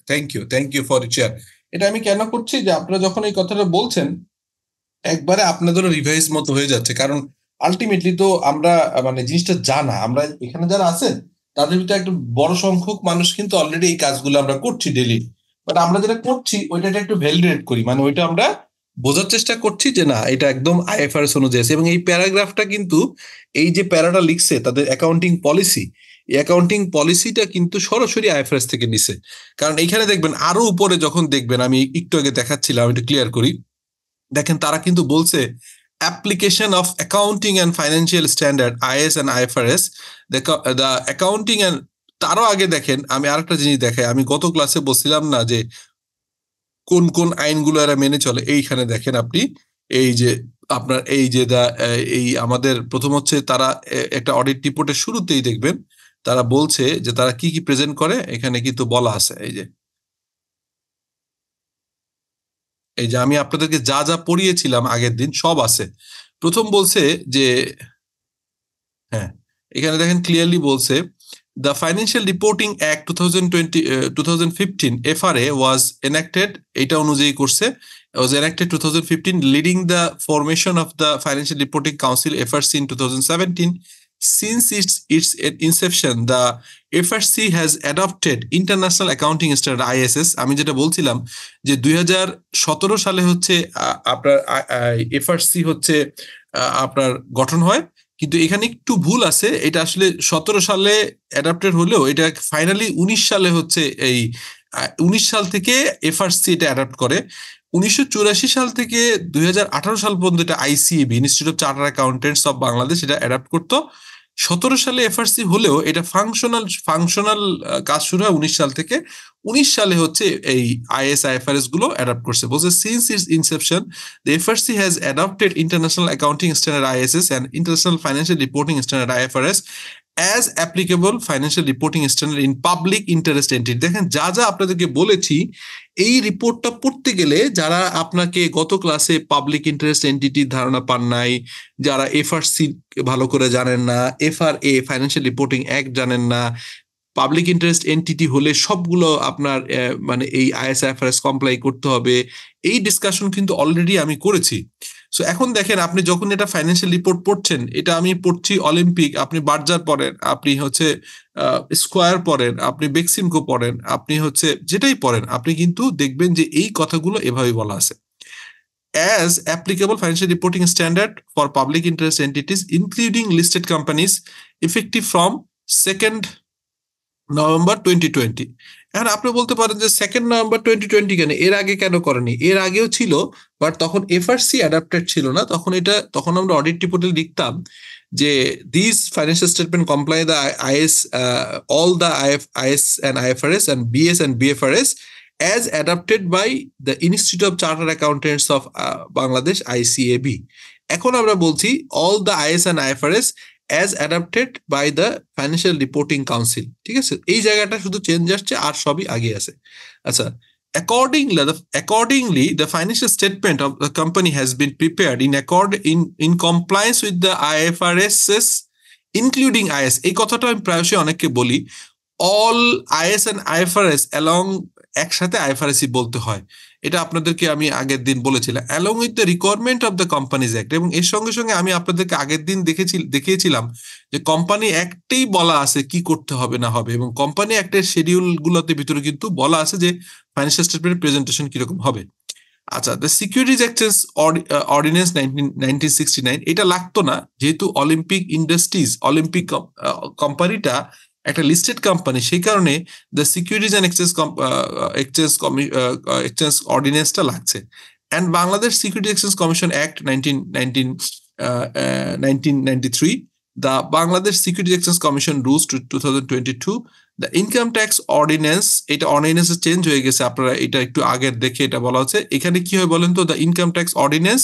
Thank you for share. এটা আমি কেন করছি যে আপনারা যখন এই কথাটা বলছেন একবারে আপনাদেরও রিভাইজ মতো হয়ে যাচ্ছে, কারণ আলটিমেটলি তো আমরা মানে জিনিসটা জানা, আমরা এখানে যারা আছেন তাদের ভিতরে একটা বড় সংখ্যক মানুষ কিন্তু অলরেডি এই কাজগুলো আমরা করছি ডেলি, বাট আমরা যেটা করছি ওইটা একটু ভ্যালিডেট করি, মানে ওইটা আমরা বোঝার চেষ্টা করছি যে না এটা একদম আইএফআরএস অনুযায়ী আছে। এবং এই প্যারাগ্রাফটা কিন্তু এই যে প্যারাটা লিখছে তাদের অ্যাকাউন্টিং পলিসি, এই অ্যাকাউন্টিং পলিসিটা কিন্তু সরাসরি আইএফআরএস থেকে নিছে। কারণ এইখানে দেখবেন আরো উপরে যখন দেখবেন, আমি একটু আগে দেখাচ্ছিলাম, একটু ক্লিয়ার করি, দেখেন তারা কিন্তু বলছে application of accounting and financial standard is and IFRS, the accounting and, তারও আগে দেখেন আমি আরেকটা জিনিস দেখাই, আমি গত ক্লাসে বলছিলাম না যে কোন কোন আইনগুলো এরা মেনে চলে, এইখানে দেখেন আপনি এই যে আপনার এই যে এই আমাদের প্রথম হচ্ছে তারা একটা অডিট রিপোর্টের শুরুতেই দেখবেন তারা বলছে যে তারা কি কি প্রেজেন্ট করে, এখানে কিন্তু বলা আছে এই যে আমি আপনাদেরকে যা যা পড়িয়েছিলাম আগের দিন সব আছে। প্রথম বলছে যে হ্যাঁ, এখানে দেখেন ক্লিয়ারলি বলছে the financial reporting act 2015 FRA was enacted, এটা অনুযায়ী করছে, was enacted 2015 leading the formation of the Financial Reporting Council FRC in 2017. Since its inception, the FRC has adopted International Accounting Standard ISS. আমি যেটা বলছিলাম যে 2017 সালে হচ্ছে আপনার FRC হচ্ছে আপনার গঠন হয়, কিন্তু এখানে একটু ভুল আছে, এটা আসলে 17 সালে অ্যাডাপ্টেড হলেও এটা ফাইনালি 19 সালে হচ্ছে এই 19 সাল থেকে এফআরসি এটা অ্যাডাপ্ট করে। 1984 সাল থেকে 2018 সাল পর্যন্ত এটা ICAB, institute of chartered accountants of Bangladesh, এটা অ্যাডাপ্ট করতো। 17 সালে এফআরসি হলেও এটা ফাংশনাল কাজ শুরু হয় 19 সাল থেকে। 19 সালে হচ্ছে এই আইএস আইএফআরএস গুলো অ্যাডাপ্ট করছে। বলছে since it's Inception the FRC has adopted International Accounting Standard ISS and International Financial Reporting Standard IFRS as applicable financial reporting standard in public interest entity. দেখেন যা যা আপনাদেরকে বলেছি এই রিপোর্টটা পড়তে গেলে, যারা আপনাকে গত ক্লাসে পাবলিক ইন্টারেস্ট এন্টিটির ধারণা পান নাই, যারা এফআরসি ভালো করে জানেন না, এফআরএ ফাইন্যান্সিয়াল রিপোর্টিং অ্যাক্ট জানেন না, পাবলিক ইন্টারেস্ট এন্টিটি হলে সবগুলো আপনার মানে এই আইএসআইএফআরএস কমপ্লাই করতে হবে, এই ডিসকাশন কিন্তু অলরেডি আমি করেছি। সো এখন দেখেন আপনি যখন এটা ফাইন্যান্সিয়াল রিপোর্ট পড়ছেন, এটা আমি পড়ছি অলিম্পিক, আপনি বার্জার পড়েন, আপনি হচ্ছে স্কোয়ার পড়েন, আপনি বেক্সিমকো পড়েন, আপনি হচ্ছে যেটাই পড়েন, আপনি কিন্তু দেখবেন যে এই কথাগুলো এভাবে বলা আছে। As applicable financial reporting standard for public interest entities including listed companies effective from 2nd November 2020। এখন আপনি বলতে পারেন যে 2nd নভেম্বর 2020 কেন, এর আগে কেন করেনি? এর আগেও ছিল, বাট তখন এফআরসি অ্যাডাপ্টেড ছিল না, তখন আমরা অডিট রিপোর্টে লিখতাম যে this financial statement comply the IS all the IS and IFRS and BS and BFRS as adopted by the Institute of Chartered Accountants of Bangladesh ICAB. এখন আমরা বলছি all the IS and IFRS as adopted by the Financial Reporting Council, ঠিক আছে? এই জায়গাটা শুধু change আসছে, আর সবই আগে আছে। আচ্ছা, accordingly the financial statement of the company has been prepared in compliance with the IFRS including IS। এই কথাটা আমি প্রায়শই অনেককে বলি, all IAS and IFRS along, একসাথে আইএফআরএসই বলতে হয়, এটা আপনাদেরকে আমি আগের দিন বলেছিলাম, along with the requirement of the companies act. এবং এর সঙ্গে সঙ্গে আমি আপনাদেরকে আগের দিন দেখিয়েছিলাম যে কোম্পানি অ্যাক্টেই বলা আছে কি করতে হবে না হবে, এবং কোম্পানি অ্যাক্টের শিডিউল গুলোতে ভিতরে কিন্তু বলা আছে যে ফাইন্যান্সিয়াল স্টেটমেন্ট প্রেজেন্টেশন কিরকম হবে। আচ্ছা, দ্য সিকিউরিটিজ এক্সচেঞ্জ অর্ডিন্যান্স 1969, এটা লাগতো না যেহেতু অলিম্পিক ইন্ডাস্ট্রিজ, অলিম্পিক কোম্পানিটা একটা লিস্টেড কোম্পানি, সেই কারণে দ্য সিকিউরিটিজ অ্যান্ড এক্সচেঞ্জ অর্ডিন্যান্সটা লাগছে। And Bangladesh securities exchange commission act 1993, the Bangladesh securities exchange commission rules 2022, the income tax ordinance, এটা অর্ডিন্যান্সে চেঞ্জ হয়ে গেছে, আপনারা এটা একটু আগের দেখে এটা বলা হচ্ছে। এখানে কি হয় বলেন তো, the income tax ordinance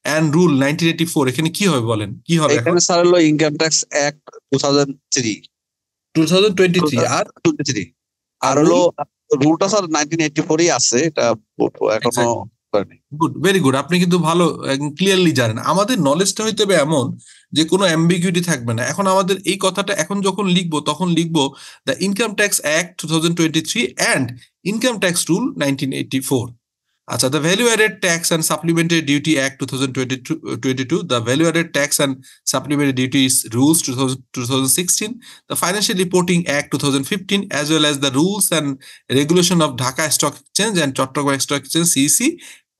and rule 1984 এখানে কি হবে বলেন, কি হবে এখন? এখানে স্যার হলো ইনকাম ট্যাক্স অ্যাক্ট 2003 2023 আর 23 আর হলো রুলটা স্যার 1984 আছে, এটা এখনো করেনি। Good, very good. আপনি কিন্তু ভালো ক্লিয়ারলি জানেন। আমাদের নলেজটা হইতে হবে এমন যে কোনো অ্যাম্বিগুইটি থাকবে না। এখন আমাদের এই কথাটা এখন যখন লিখবো তখন লিখবো the income tax act 2023 and income tax rule 1984। আচ্ছা, the value added tax and supplementary duty act 2022, the value added tax and supplementary duties rules 2016, the financial reporting act 2015, as well as the rules and regulation of Dhaka Stock Exchange and Chattogram Stock Exchange CEC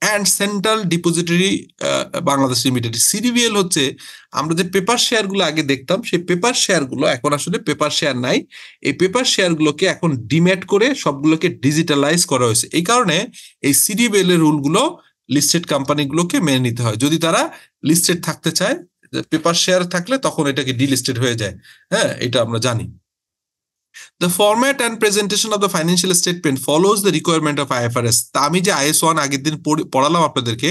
and central depository Bangladesh limited. CDBL হচ্ছে আমরা যে paper share গুলো আগে দেখতাম, সেই paper share গুলো এখন আসলে পেপার শেয়ার নাই। এই পেপার শেয়ার গুলোকে এখন ডিম্যাট করে সবগুলোকে ডিজিটালাইজ করা হয়েছে। এই কারণে এই সিডিবিএল এর রুল গুলো লিস্টেড কোম্পানিগুলোকে মেনে নিতে হয়। যদি তারা লিস্টেড থাকতে চায়, পেপার শেয়ার থাকলে তখন এটাকে ডিলিস্টেড হয়ে যায়। হ্যাঁ, এটা আমরা জানি। The format and presentation of the financial statement follows the requirement of IFRS. তা আমি যে IS1 আগের দিন পড়ালাম আপনাদেরকে,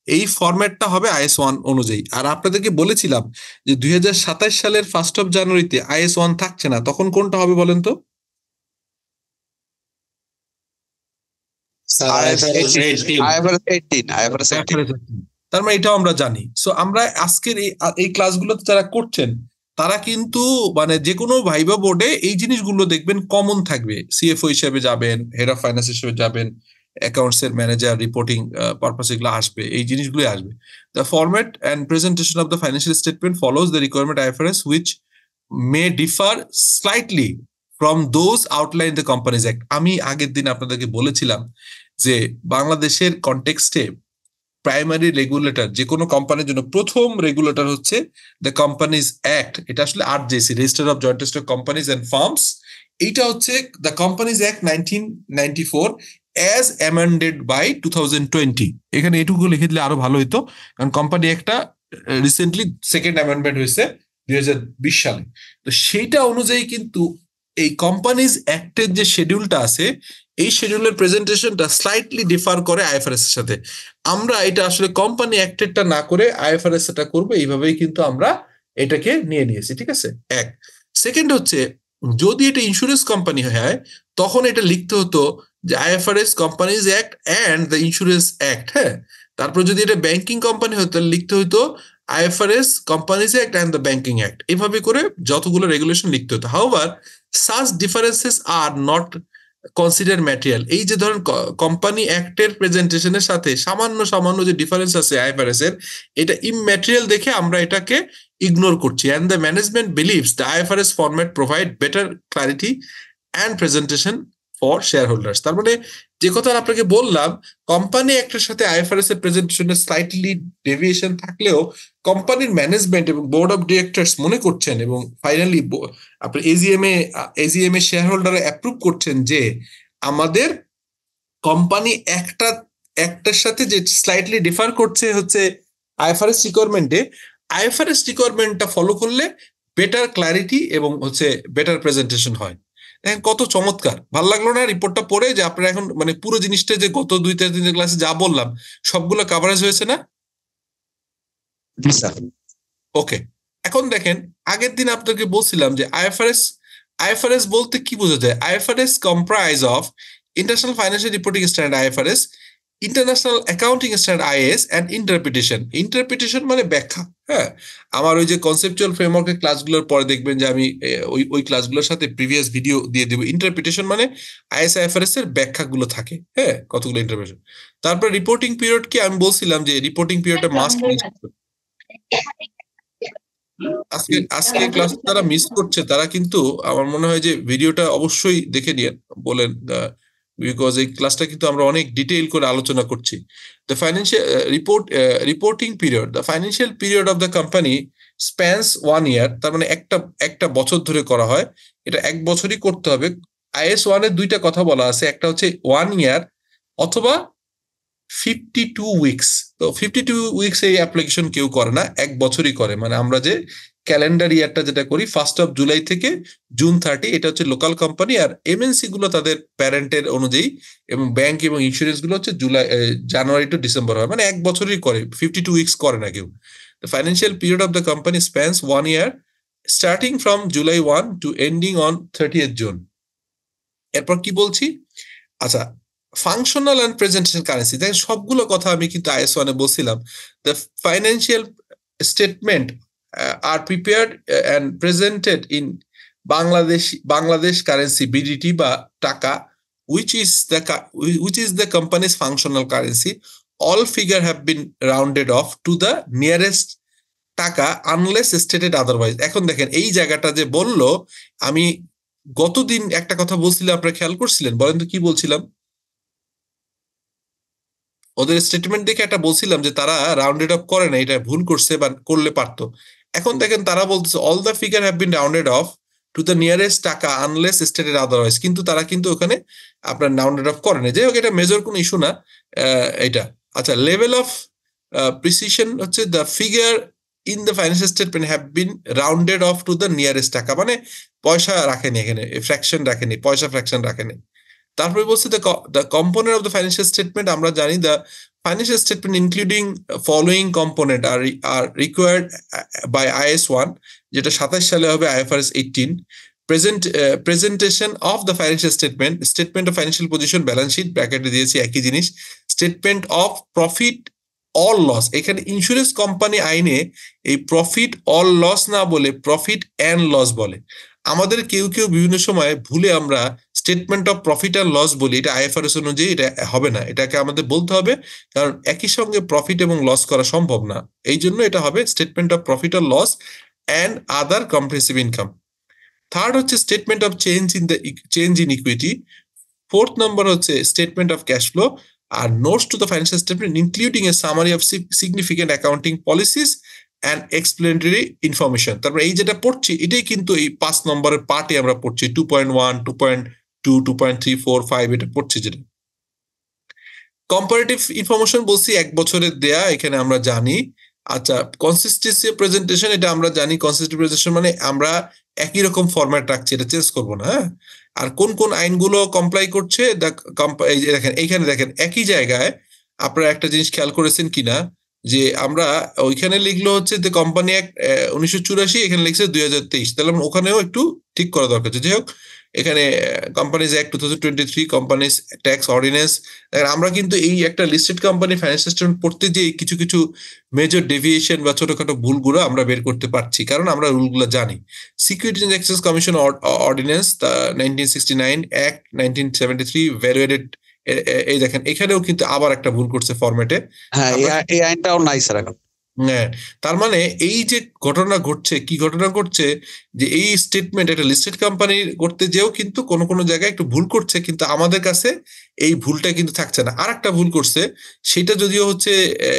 এই ফরম্যাটটা হবে IS1 অনুযায়ী। আর আপনাদেরকে বলেছিলাম যে 2027 সালের 1 জানুয়ারিতে IS1 থাকছে না, তখন কোনটা হবে বলেন তো? IFRS 18। তার মানে এটাও আমরা জানি। সো আমরা আজকের এই ক্লাসগুলোতে যারা করছেন তারা কিন্তু মানে যে কোনো ভাইবা বোর্ডে এই জিনিসগুলো দেখবেন কমন থাকবে। সিএফও হিসেবে যাবেন, হেড অফ ফাইন্যান্স হিসেবে যাবেন, অ্যাকাউন্টস এর ম্যানেজার, রিপোর্টিং পারপাস এগুলো আসবে, এই জিনিসগুলো আসবে। The format and presentation of the financial statement follows the requirement IFRS which may differ slightly from those outline the companies act. আমি আগের দিন আপনাদেরকে বলেছিলাম যে বাংলাদেশের কনটেক্সটে প্রাইমারি রেগুলেটর যে কোনো কোম্পানির জন্য প্রথম রেগুলেটর হচ্ছে দ্য কোম্পানিজ অ্যাক্ট। এটা আসলে RJC, register of joint stock companies and firms. এইটা হচ্ছে the companies act 1994 as amended by 2020। এখানে এটুকু লিখে দিলে আরো ভালো হইতো, কারণ কোম্পানি একটা রিসেন্টলি সেকেন্ড অ্যামেন্ডমেন্ট হয়েছে 2020 সালে। তো সেইটা অনুযায়ী কিন্তু এই কোম্পানিজ অ্যাক্টের যে শিডিউলটা আছে, এই শিডিউলের প্রেজেন্টেশনটা স্লাইটলি ডিফার করে IFRS এর সাথে। আমরা এটা আসলে কোম্পানি অ্যাক্টেডটা না করে IFRS এটা করবো, এইভাবেই কিন্তু আমরা এটাকে নিয়ে নিয়েছি। ঠিক আছে, এক। সেকেন্ড হচ্ছে যদি এটা ইন্স্যুরেন্স কোম্পানি হয় তখন এটা লিখতে হতো যে IFRS companies act and the insurance act. হ্যাঁ, তারপর যদি এটা ব্যাংকিং কোম্পানি হতো তাহলে লিখতে হতো IFRS companies act and the banking act. এভাবে করে যতগুলো রেগুলেশন লিখতে হতো। However such differences are not consider material. এই যে ধরেন কোম্পানি অ্যাক্টের প্রেজেন্টেশনের সাথে সামান্য সামান্য যে ডিফারেন্স আছে IFRS এর, এটা ইমম্যাটেরিয়াল দেখে আমরা এটাকে ইগনোর করছি। And the management believes the IFRS format provide better clarity and presentation for share holders. তার মানে যে কথা আপনাকে বললাম, কোম্পানি অ্যাক্টের সাথে IFRS এর প্রেজেন্টেশনের স্লাইটলি ডেভিয়েশন থাকলেও কোম্পানির ম্যানেজমেন্ট এবং বোর্ড অফ ডিরেক্টরস মনে করছেন এবং ফাইনালি আপনার এজিএম এ শেয়ার হোল্ডার অ্যাপ্রুভ করছেন যে আমাদের কোম্পানি একটার সাথে যে স্লাইটলি ডিফার করছে হচ্ছে IFRS রিকোয়ারমেন্টে, IFRS রিকোয়ারমেন্টটা ফলো করলে বেটার ক্ল্যারিটি এবং হচ্ছে বেটার প্রেজেন্টেশন হয়। দেখেন কত চমৎকার, ভালো লাগলো না রিপোর্টটা পড়ে? যে আপনারা এখন মানে পুরো জিনিসটা যে গত 2-3 ক্লাসে যা বললাম সবগুলো কাভারেজ হয়েছে না? ওকে, এখন দেখেন আগের দিন আপনাকে বলছিলাম যে IFRS বলতে কি বোঝা যায়। IFRS comprise of international financial reporting standard IFRS, international accounting standard IAS and interpretation মানে ব্যাখ্যা। হ্যাঁ, আমার ওই যে কনসেপচুয়াল ফ্রেমওয়ার্কের ক্লাসগুলোর পরে দেখবেন যে আমি ওই ক্লাসগুলোর সাথে প্রিভিয়াস ভিডিও দিয়ে দেবো। ইন্টারপ্রিটেশন মানে IFRS এর ব্যাখ্যাগুলো থাকে। হ্যাঁ, কতগুলো ইন্টারপ্রিটেশন। তারপর রিপোর্টিং পিরিয়ড কি আমি বলছিলাম যে রিপোর্টিং পিরিয়ডটা মাস্ট। আজকে ক্লাস যারা মিস করছে তারা কিন্তু আমার মনে হয় যে ভিডিওটা অবশ্যই দেখে নিয়ে বলেন, বিকজ এই ক্লাসটা কিন্তু আমরা অনেক ডিটেইল করে আলোচনা করছি। The financial reporting period, the financial period of the company spans 1 year। তার মানে একটা বছর ধরে করা হয়, এটা 1 বছরই করতে হবে। IS1 এর 2টা কথা বলা আছে, একটা হচ্ছে 1 year অথবা 52 উইকস। তো 52 উইকস এই অ্যাপ্লিকেশন কেউ করে না, 1 বছরই করে। মানে আমরা যে ক্যালেন্ডার ইয়ারটা যেটা করি 1 জুলাই থেকে জুন 30, এটা হচ্ছে লোকাল কোম্পানি। আর এমএনসি গুলো তাদের প্যারেন্টের অনুযায়ী, এবং ব্যাংক এবং ইন্স্যুরেন্স গুলো হচ্ছে জানুয়ারি টু ডিসেম্বর হয়, মানে 1 বছরই করে, 52 উইকস করে না কেউ। The financial period of the company spans 1 year, starting from July 1 to ending on 30th June. এরপর কি বলছি? আচ্ছা, ফাংশনাল অ্যান্ড প্রেজেন্টেশন কারেন্সি, দেখেন সবগুলো কথা আমি কিন্তু IS1 বলছিলাম। The financial statement are prepared and presented in Bangladesh currency, BDT বা টাকা, which is the company's functional currency. All figure have been rounded off to the nearest টাকা আনলেস স্টেটেড আদারওয়াইজ। এখন দেখেন এই জায়গাটা যে বললো, আমি গতদিন একটা কথা বলছিলাম, আপনারা খেয়াল করছিলেন? বলেন তো কি বলছিলাম? ওদের স্টেটমেন্ট দেখে একটা বলছিলাম যে তারা রাউন্ডেড অফ করে না, এটা ভুল করছে বা করলে পারতো। এখন দেখেন তারা বলতেছে all the figure have been rounded of to the nearest টাকা আনলেস স্টেটেড আদারওয়াইজ, কিন্তু তারা কিন্তু ওখানে আপনার রাউন্ডেড অফ করে না। যাই হোক, এটা মেজর কোনো ইস্যু না এটা। আচ্ছা, লেভেল অফ প্রিসিশন হচ্ছে the figure in the financial statement have been rounded of to the nearest টাকা, মানে পয়সা রাখেনি এখানে, ফ্র্যাকশন রাখেনি, পয়সা ফ্র্যাকশন রাখেনি। তারপরে বলছে the component of the financial statement, আমরা জানি the financial statement including following component are required by IS1, যেটা 27 সালে হবে IFRS 18। Presentation of the financial statement of financial position, balance sheet, ব্র্যাকেটে দিয়েছি একই জিনিস। Statement of profit or loss, এখানে ইন্স্যুরেন্স কোম্পানি আইনে এই প্রফিট অল লস না বলে প্রফিট অ্যান্ড লস বলে। আমাদের কেউ বিভিন্ন সময় ভুলে আমরা statement of profit and loss বলি, এটা IFRS অনুযায়ী এটা হবে না, এটাকে আমাদের বলতে হবে, কারণ একই সঙ্গে প্রফিট এবং লস করা সম্ভব না। এই জন্য এটা হবে statement of profit or loss and other comprehensive income. Third হচ্ছে statement of change in equity. 4th number হচ্ছে স্টেটমেন্ট অফ ক্যাশ ফ্লো আর notes to the financial statement including a summary of significant accounting policies and explanatory information. তারপরে এই যেটা পড়ছি এটাই কিন্তু এই 5 নম্বরের পার্টে আমরা পড়ছি, 2.1, 2.2, 2.3, 4, 5 এটা পড়ছি। যেটা কম্পারেটিভ ইনফরমেশন বলছি 1 বছরের দেয়া, এখানে আমরা জানি। আচ্ছা, কনসিস্টেন্সি প্রেজেন্টেশন, এটা আমরা জানি। কনসিস্টেন্সি প্রেজেন্টেশন মানে আমরা একই রকম ফরম্যাট রাখছি, এটা চেঞ্জ করবো না। হ্যাঁ, আর কোন কোন আইনগুলো কমপ্লাই করছে দেখেন, এইখানে দেখেন একই জায়গায় আপনারা একটা জিনিস খেয়াল করেছেন কিনা, যে আমরা ওইখানে লিখলো হচ্ছে যে কোম্পানি অ্যাক্ট 1984, এখানে লিখছে 2023, তাহলে ওখানেও একটু ঠিক করা দরকার। যাই হোক, এখানে companies act 2023, companies tax ordinance. আমরা কিন্তু এই একটা লিস্টেড কোম্পানি ফাইন্যান্সিয়াল স্টেটমেন্ট পড়তে যে কিছু কিছু মেজর ডেভিয়েশন বা ছোটখাটো ভুলগুলো আমরা বের করতে পারছি, কারণ আমরা রুলগুলো জানি। Securities and exchange commission ordinance 1969, act 1973, valuated. এই দেখেন এখানেও কিন্তু আবার একটা ভুল করছে ফরম্যাটে। হ্যাঁ, এই আইনটাও নাই স্যার এখন। হ্যাঁ, তার মানে এই যে ঘটনা ঘটছে, কি ঘটনা ঘটছে, যে এই স্টেটমেন্ট একটা লিস্টেড কোম্পানি করতে যেও কিন্তু কোনো কোনো জায়গায় একটু ভুল করছে, কিন্তু আমাদের কাছে এই ভুলটা কিন্তু থাকছে না। আর একটা ভুল করছে, সেটা যদিও হচ্ছে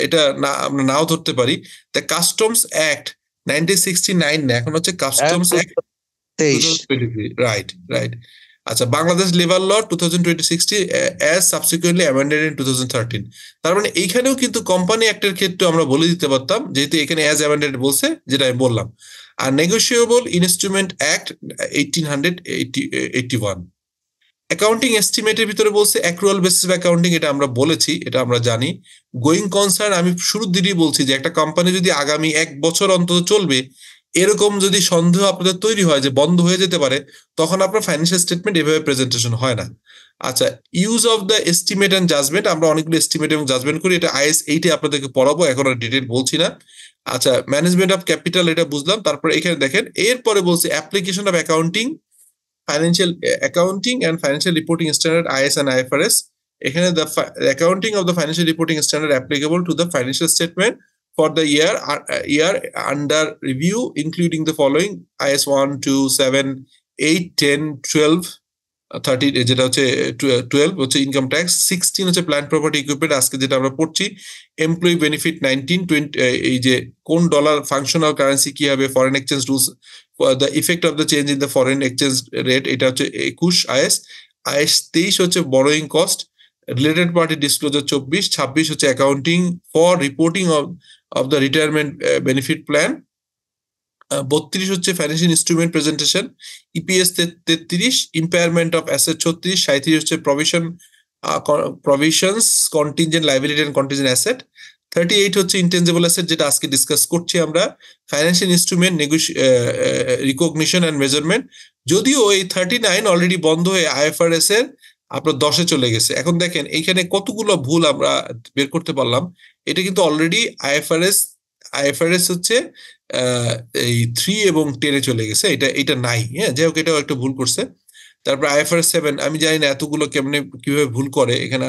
এটা না আমরা নাও ধরতে পারি। দ্য কাস্টমস অ্যাক্ট 1969 না, এখন হচ্ছে কাস্টমস অ্যাক্ট 2023। Right right. আচ্ছা, Bangladesh labour law 2020 as subsequently amended in 2013। তার মানে এইখানেও কিন্তু কোম্পানি অ্যাক্টের ক্ষেত্রে আমরা বলে দিতে পারতাম, যেহেতু এখানে as amended বলছে, যেটা আমি বললাম। আর নেগোশিয়েবল ইনস্ট্রুমেন্ট অ্যাক্ট 1881। অ্যাকাউন্টিং এস্টিমেটের ভিতরে বলছে অ্যাক্রুয়াল বেসিস অ্যাকাউন্টিং, এটা আমরা বলেছি, এটা আমরা জানি। গোয়িং কনসার্ন, আমি শুরুর দিনই বলছি যে একটা কোম্পানি যদি আগামী 1 বছর অন্তত চলবে, এরকম যদি সন্দেহ আপনাদের তৈরি হয় যে বন্ধ হয়ে যেতে পারে, তখন আপনার ফাইন্যান্সিয়াল স্টেটমেন্ট এভাবে প্রেজেন্টেশন হয় না। আচ্ছা, use of the estimate and judgement, আমরা অনেকগুলো এস্টিমেট এবং জাজমেন্ট করি, এটা IS 8 আপনাদেরকে পড়াবো, এখন আর ডিটেল বলছি না। আচ্ছা, ম্যানেজমেন্ট অফ ক্যাপিটাল, এটা বুঝলাম। তারপরে এখানে দেখেন এরপরে বলছে application of accounting, financial accounting and financial reporting standard IS and IFRS। এখানে the accounting of the financial reporting standard applicable to the financial statement for the year under review, including the following: IS 1, 2, 7, 8, 10, 12, 30, যেটা হচ্ছে 12 হচ্ছে income tax, 16 হচ্ছে plant property equipment, আজকে যেটা আমরা পড়ছি। Employee benefit 19, 20, এই যে কোন ডলার ফাংশনাল কারেন্সি কি হবে, foreign exchange rules, the effect of the change in the foreign exchange rate, এটা হচ্ছে 21 IS 23 হচ্ছে borrowing cost, related party disclosure 26 হচ্ছে accounting for reporting of the retirement benefit plan. 32 হচ্ছে financial instrument presentation, EPS 33, impairment of asset 36, 37 হচ্ছে provisions contingent liability and contingent asset, 38 হচ্ছে intangible asset যেটা আজকে discuss করছি আমরা, financial instrument recognition and measurement. যদিও এই 39 অলরেডি বন্ধ হয়ে আইএফআরএস এর আপনার 10-এ চলে গেছে। এখন দেখেন এইখানে কতগুলো ভুল আমরা বের করতে পারলাম। এটা কিন্তু অলরেডি আইএফআরএস হচ্ছে এই 3 এবং 10-এ চলে গেছে, এটা নাই। হ্যাঁ, যাই হোক, এটাও একটা ভুল করছে। তারপর আইএফআরএস 7, আমি জানি না এতগুলো কিভাবে ভুল করে, এখানে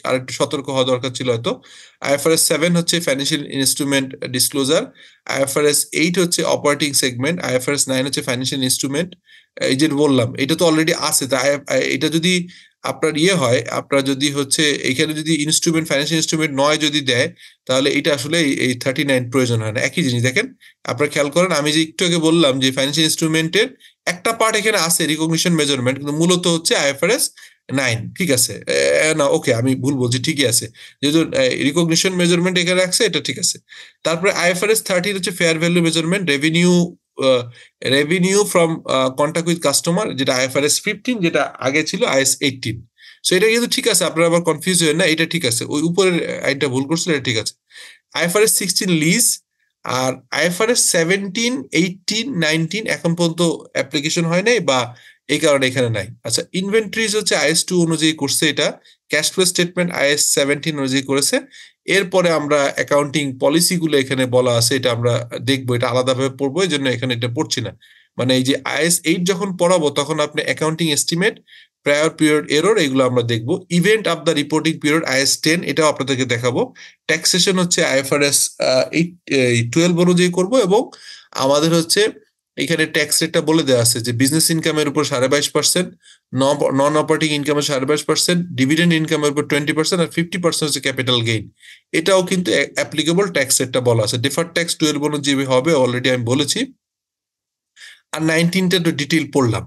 আরেকটু সতর্ক হওয়া দরকার ছিল হয়তো। আইএফআরএস 7 হচ্ছে ফাইন্যান্সিয়াল ইনস্ট্রুমেন্ট ডিসক্লোজার, আইএফআরএস 8 হচ্ছে অপারেটিং সেগমেন্ট, আইএফআরএস 9 হচ্ছে ফাইন্যান্সিয়াল ইনস্ট্রুমেন্ট। এই যে বললাম, এটা তো অলরেডি আছে, তাই এটা যদি আপনার হয়, আপনার যদি হচ্ছে এখানে যদি ফাইন্যান্সিয়াল ইনস্ট্রুমেন্ট 9 যদি দেয়, তাহলে এটা আসলে এই 39 প্রয়োজন হয় না। একই জিনিস দেখেন, আপনারা খেয়াল করেন, আমি যে একটু আগে বললাম যে ফাইন্যান্সিয়াল ইনস্ট্রুমেন্টের একটা পার্ট এখানে আছে রিকগনিশন মেজারমেন্ট, কিন্তু মূলত হচ্ছে আইএফআরএস 9। ঠিক আছে, না ওকে, আমি ভুল বলছি, ঠিকই আছে, যেহেতু রিকগনিশন মেজারমেন্ট এখানে রাখছে, এটা ঠিক আছে। তারপরে আইএফআরএস 13 হচ্ছে fair value measurement, revenue from contact with customer, যেটা আইএফআরএস 15, যেটা আগে ছিল আইএস 18। সো এটা কিন্তু ঠিক আছে, আপনারা আবার কনফিউজ হবেন না, এটা ঠিক আছে। ওই উপরের আইনটা ভুল করছিল, এটা ঠিক আছে। আইএফআরএস 16 লিজ, আর আইএফআরএস 17, 18, 19 এখন পর্যন্ত অ্যাপ্লিকেশন হয় নাই, বা এই কারণে এখানে নাই। আচ্ছা, ইনভেন্টরিজ হচ্ছে আইএস 2 অনুযায়ী করছে, এটা ক্যাশ ফ্লো স্টেটমেন্ট আইএস 17 অনুযায়ী করেছে। এরপরে আমরা অ্যাকাউন্টিং পলিসিগুলো এখানে বলা আছে, এটা আমরা দেখবো, এটা আলাদাভাবে পড়বো, এই জন্য এখানে এটা পড়ছি না। মানে এই যে আইএস 8 যখন পড়াবো, তখন আপনি accounting estimate, prior period error, এগুলো আমরা দেখবো। Event of the reporting period is 10, এটাও আপনাদেরকে দেখাবো। ট্যাক্সেশন হচ্ছে আইএফআরএস 12 অনুযায়ী করবো, এবং আমাদের হচ্ছে এখানে ট্যাক্স রেটটা বলে দেওয়া আছে যে বিজনেস ইনকামের উপর 22.5%, নন অপারেটিং ইনকামের 22%, ডিভিডেন্ড ইনকামের উপর 20%, আর 50% হচ্ছে ক্যাপিটাল গেইন। এটাও কিন্তু অ্যাপ্লিকেবল ট্যাক্স রেটটা বলা আছে। ডিফার্ড ট্যাক্স 12 অনুযায়ী হবে, অলরেডি আমি বলেছি। আর 19টা তো ডিটেইল পড়লাম।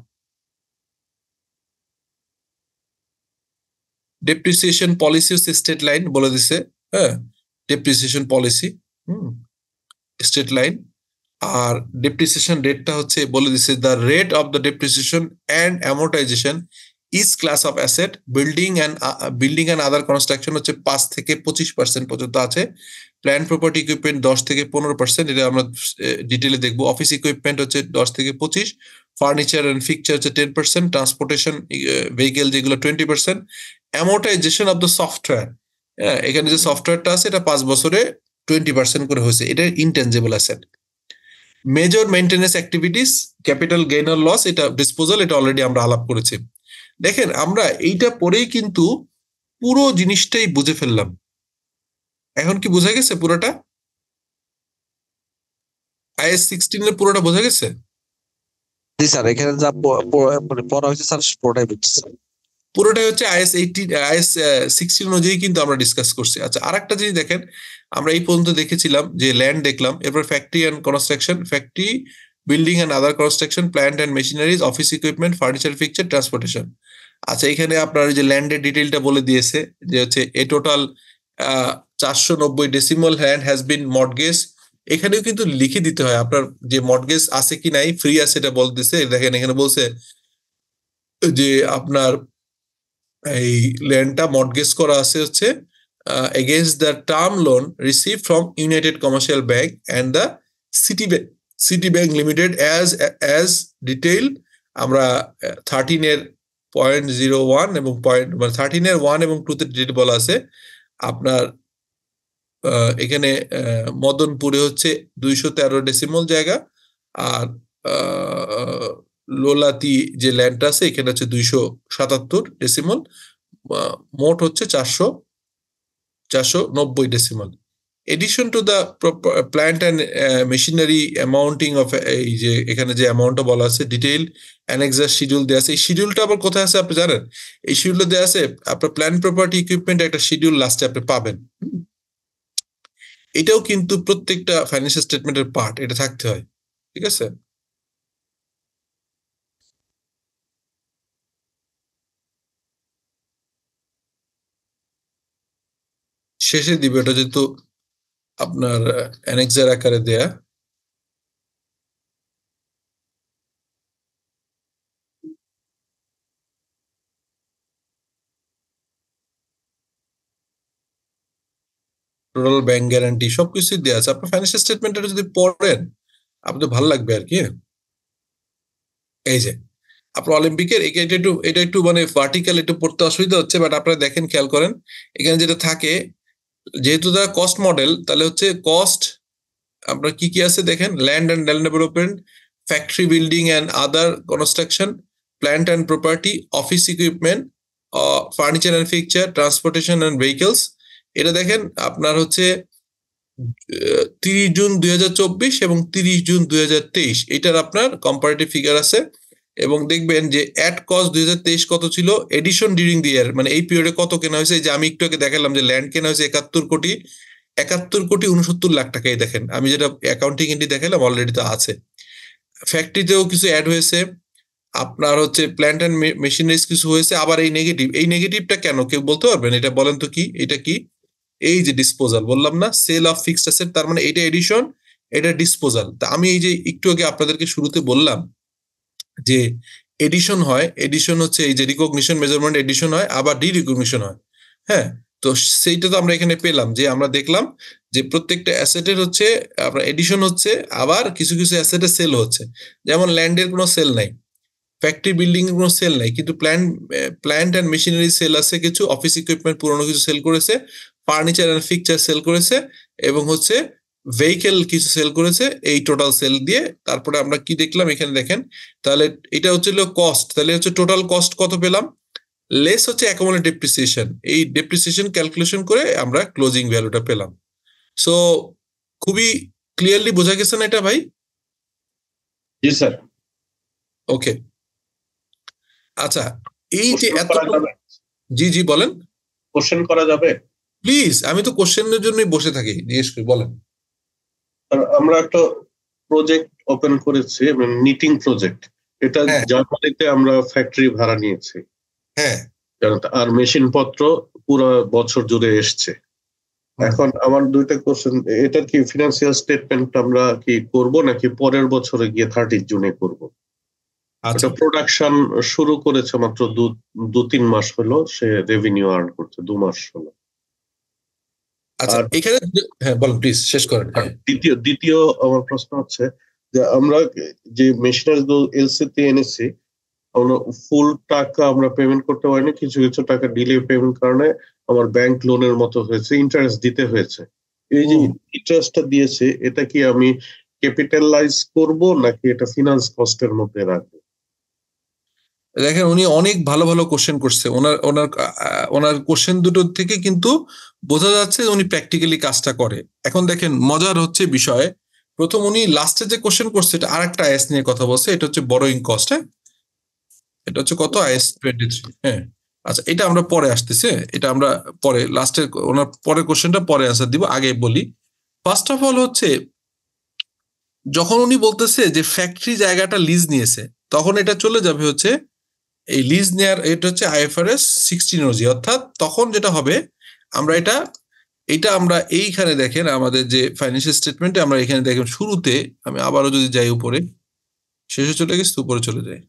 ডেপ্রিসিয়েশন পলিসি হচ্ছে স্টেট লাইন বলে দিছে, হ্যাঁ, ডেপ্রিসিয়েশন পলিসি, স্টেট লাইন। আর ডেপ্রিসিয়েশন রেটটা হচ্ছে বলে দিছে, the rate of the depreciation and amortisation is class of asset, building and other construction হচ্ছে 5 থেকে 25% পর্যন্ত আছে। প্ল্যান প্রপার্টি ইকুইপমেন্ট 10 থেকে 15%, এটা আমরা ডিটেলে দেখবো। অফিস ইকুইপমেন্ট হচ্ছে 10 থেকে 25, ফার্নিচার এন্ড ফিকচার হচ্ছে 10%, ট্রান্সপোর্টেশন ভেহিকেল যেগুলো 20%, অ্যামোর্টাইজেশন অফ দ্য সফটওয়্যার, এখানে যে সফটওয়্যারটা আছে এটা 5 বছরে 20% করে হয়েছে, এটা intangible asset. Major maintenance activities, capital gain or loss, এটা ডিসপোজাল, এটা অলরেডি আমরা আলাপ করেছি। দেখেন, আমরা এইটা পরেই কিন্তু পুরো জিনিসটাই বুঝে ফেললাম। এখন কি বোঝা গেছে পুরোটা? আইএস 16 এর পুরোটা বোঝা গেছে? জি স্যার, এখানে যা পড়া হয়েছে স্যার পুরোটাই বুঝছি। পুরোটাই হচ্ছে আইএস 16 অনুযায়ী কিন্তু আমরা ডিসকাস করছি। আচ্ছা, আরেকটা জিনিস দেখেন, আমরা এই পর্যন্ত দেখেছিলাম যে ল্যান্ড দেখলাম, এরপর factory and construction, factory, building and other construction, plant and machineries, office equipment, furniture fixture, transportation. আচ্ছা, এখানে আপনার যে ল্যান্ডের ডিটেলটা বলে দিয়েছে, যে হচ্ছে a total 490 decimal land has been mortgage. এখানেও কিন্তু লিখে দিতে হয় আপনার যে মর্টগেজ আছে কি নাই, ফ্রি আছে এটা বল দিছে। দেখেন এখানে বলছে যে আপনার এই ল্যান্ডটা মর্টগেজ করা আছে হচ্ছে against the term loan receive from United commercial bank and the city bank limited as detail. আমরা 13.01 এবং 13.1 এবং 2 ডিটেইল বলা আছে। আপনার এখানে মদনপুরে হচ্ছে 213 ডেসিমল জায়গা, আর লোলাতি যে ল্যান্ডটা আছে এখানে হচ্ছে 277 ডেসিমল, মোট হচ্ছে 490 decimal. Addition to the plant and machinery amounting of, এই যে এখানে যে অ্যামাউন্টটা বলা আছে, ডিটেইল অ্যানেক্সার শিডিউল দেওয়া আছে। এই শিডিউলটা আবার কোথায় আছে আপনি জানেন? এই শিডিউলটা দেওয়া আছে আপনার প্ল্যান প্রপার্টি ইকুইপমেন্ট একটা শিডিউল লাস্টে আপনি পাবেন। এটাও কিন্তু প্রত্যেকটা ফাইন্যান্সিয়াল স্টেটমেন্টের পার্ট, এটা থাকতে হয়। ঠিক আছে, শেষে দিবে, ওটা যেহেতু আপনার অ্যানেক্সার আকারে দেয়া। টোটাল ব্যাংক গ্যারান্টি সবকিছুই দেওয়া আছে। আপনার ফাইন্যান্সিয়াল স্টেটমেন্টটা যদি পড়েন আপনার ভালো লাগবে আর কি। এই যে আপনার অলিম্পিকের এটা একটু মানে ভার্টিক্যাল একটু পড়তে অসুবিধা হচ্ছে, বাট আপনারা দেখেন, খেয়াল করেন এখানে যেটা থাকে, যেহেতু তারা কস্ট মডেল, তাহলে হচ্ছে কস্ট আপনার কি কি আছে দেখেন, land and land development, factory building and other construction, plant and property, office equipment, furniture and fixture, transportation and vehicles. এটা দেখেন আপনার হচ্ছে 30 জুন 2024 এবং 30 জুন 2023, এটার আপনার কম্পারেটিভ ফিগার আছে। এবং দেখবেন যে অ্যাট কস্ট 2023 কত ছিল, এডিশন ডিউরিং দি ইয়ার, মানে এই পিরিয়ডে কত কেনা হয়েছে। যে আমি একটু আগে দেখালাম যে ল্যান্ড কেনা হয়েছে 71 কোটি 69 লাখ টাকা। এই দেখেন আমি যেটা অ্যাকাউন্টিং এন্ট্রি দেখালাম অলরেডি তো আছে। ফ্যাক্টরিতেও কিছু অ্যাড হয়েছে, আপনার হচ্ছে প্ল্যান্ট অ্যান্ড মেশিনারিজ কিছু হয়েছে। আবার এই নেগেটিভটা কেন কেউ বলতে পারবেন? এটা বলেন তো কি, এটা কি? এই যে ডিসপোজাল বললাম না, সেল অফ ফিক্সড অ্যাসেট, তার মানে এটা এডিশন, এটা ডিসপোজাল। তা আমি এই যে একটু আগে আপনাদেরকে শুরুতে বললাম যে এডিশন হয়, এডিশন হচ্ছে এই যে রিকগনিশন মেজারমেন্ট এডিশন হয়, আবার ডি রিকগনিশন হয়। হ্যাঁ, তো সেইটা তো আমরা এখানে পেলাম, যে আমরা দেখলাম যে প্রত্যেকটা অ্যাসেটের হচ্ছে আপনার এডিশন হচ্ছে, আবার কিছু কিছু অ্যাসেটের সেল হচ্ছে। যেমন ল্যান্ডের কোনো সেল নাই, ফ্যাক্টরি বিল্ডিং এর কোনো সেল নাই, কিন্তু প্ল্যান্ট অ্যান্ড মেশিনারি সেল আছে কিছু, অফিস ইকুইপমেন্ট পুরোনো কিছু সেল করেছে, ফার্নিচার অ্যান্ড ফিকচার সেল করেছে, এবং হচ্ছে ভেহিকেল কিছু সেল করেছে। এই টোটাল সেল দিয়ে তারপরে আমরা কি দেখলাম এখানে দেখেন, তাহলে এটা হচ্ছে কস্ট, তাহলে হচ্ছে টোটাল কস্ট কত পেলাম, লেস হচ্ছে অ্যাকুমুলেটেড ডেপ্রিসিয়েশন, এই ডেপ্রিসিয়েশন ক্যালকুলেশন করে আমরা ক্লোজিং ভ্যালুটা পেলাম। সো খুবই ক্লিয়ারলি বোঝা গেছে না এটা ভাই? জি স্যার। ওকে, আচ্ছা, এই যে এত, জি জি বলেন। কোশ্চেন করা যাবে প্লিজ, আমি তো কোশ্চেনের জন্যই বসে থাকি, জিজ্ঞেস করি, বলেন। আমরা একটা প্রজেক্ট ওপেন করেছি, নিটিং প্রজেক্ট। এটা জার্মানিতে আমরা ফ্যাক্টরি ভাড়া নিয়েছি। হ্যাঁ, আর মেশিন পত্র পুরো বছর জুড়ে এসছে। এখন আমার দুইটা কোশ্চেন, এটার কি ফিনান্সিয়াল স্টেটমেন্ট আমরা কি করব নাকি পরের বছরে গিয়ে 30 জুনে করব? আচ্ছা, প্রোডাকশন শুরু করেছে মাত্র 2-3 মাস হলো, সে রেভিনিউ আর্ন করছে 2 মাস হলো। আচ্ছা এখানে, হ্যাঁ বলেন প্লিজ, শেষ করেন। দ্বিতীয় আমার প্রশ্ন হচ্ছে যে আমরা যে মেশিনারি এলসি তে এনেছি, আমরা ফুল টাকা আমরা পেমেন্ট করতে পারিনি, কিছু কিছু টাকা ডিলে পেমেন্ট কারণে আমার ব্যাংক লোনের মতো হয়েছে, ইন্টারেস্ট দিতে হয়েছে। এই যে ইন্টারেস্টটা দিয়েছে, এটা কি আমি ক্যাপিটালাইজ করব নাকি এটা ফিনান্স কস্টের মধ্যে রাখবো? দেখেন উনি অনেক ভালো ভালো কোশ্চেন করছে, ওনার কোশ্চেন দুটো থেকে কিন্তু বোঝা যাচ্ছে উনি প্র্যাকটিক্যালি কাজটা করে। এখন দেখেন মজার হচ্ছে বিষয়, প্রথম উনি লাস্টে যে কোশ্চেন করছে এটা আরেকটা আইএস নিয়ে কথা বলছে, এটা হচ্ছে বরোইং কস্ট। হ্যাঁ, এটা হচ্ছে কত, আইএস 23। হ্যাঁ, আচ্ছা এটা আমরা পরে আসতেছে, এটা আমরা পরে লাস্টে ওনার পরের কোশ্চেনটা পরে আনসার দিব, আগে বলি। ফার্স্ট অফ অল হচ্ছে যখন উনি বলতেছে যে ফ্যাক্টরি জায়গাটা লিজ নিয়েছে, তখন এটা চলে যাবে হচ্ছে এই লিজ নেয়ার, এটা হচ্ছে IFRS 16 অনুযায়ী। অর্থাৎ তখন যেটা হবে, আমরা এটা আমরা এইখানে দেখেন আমাদের যে ফাইন্যান্সিয়াল স্টেটমেন্টে আমরা এখানে দেখেন শুরুতে, আমি আবারও যদি যাই উপরে, শেষে চলে গেছি, উপরে চলে যাই,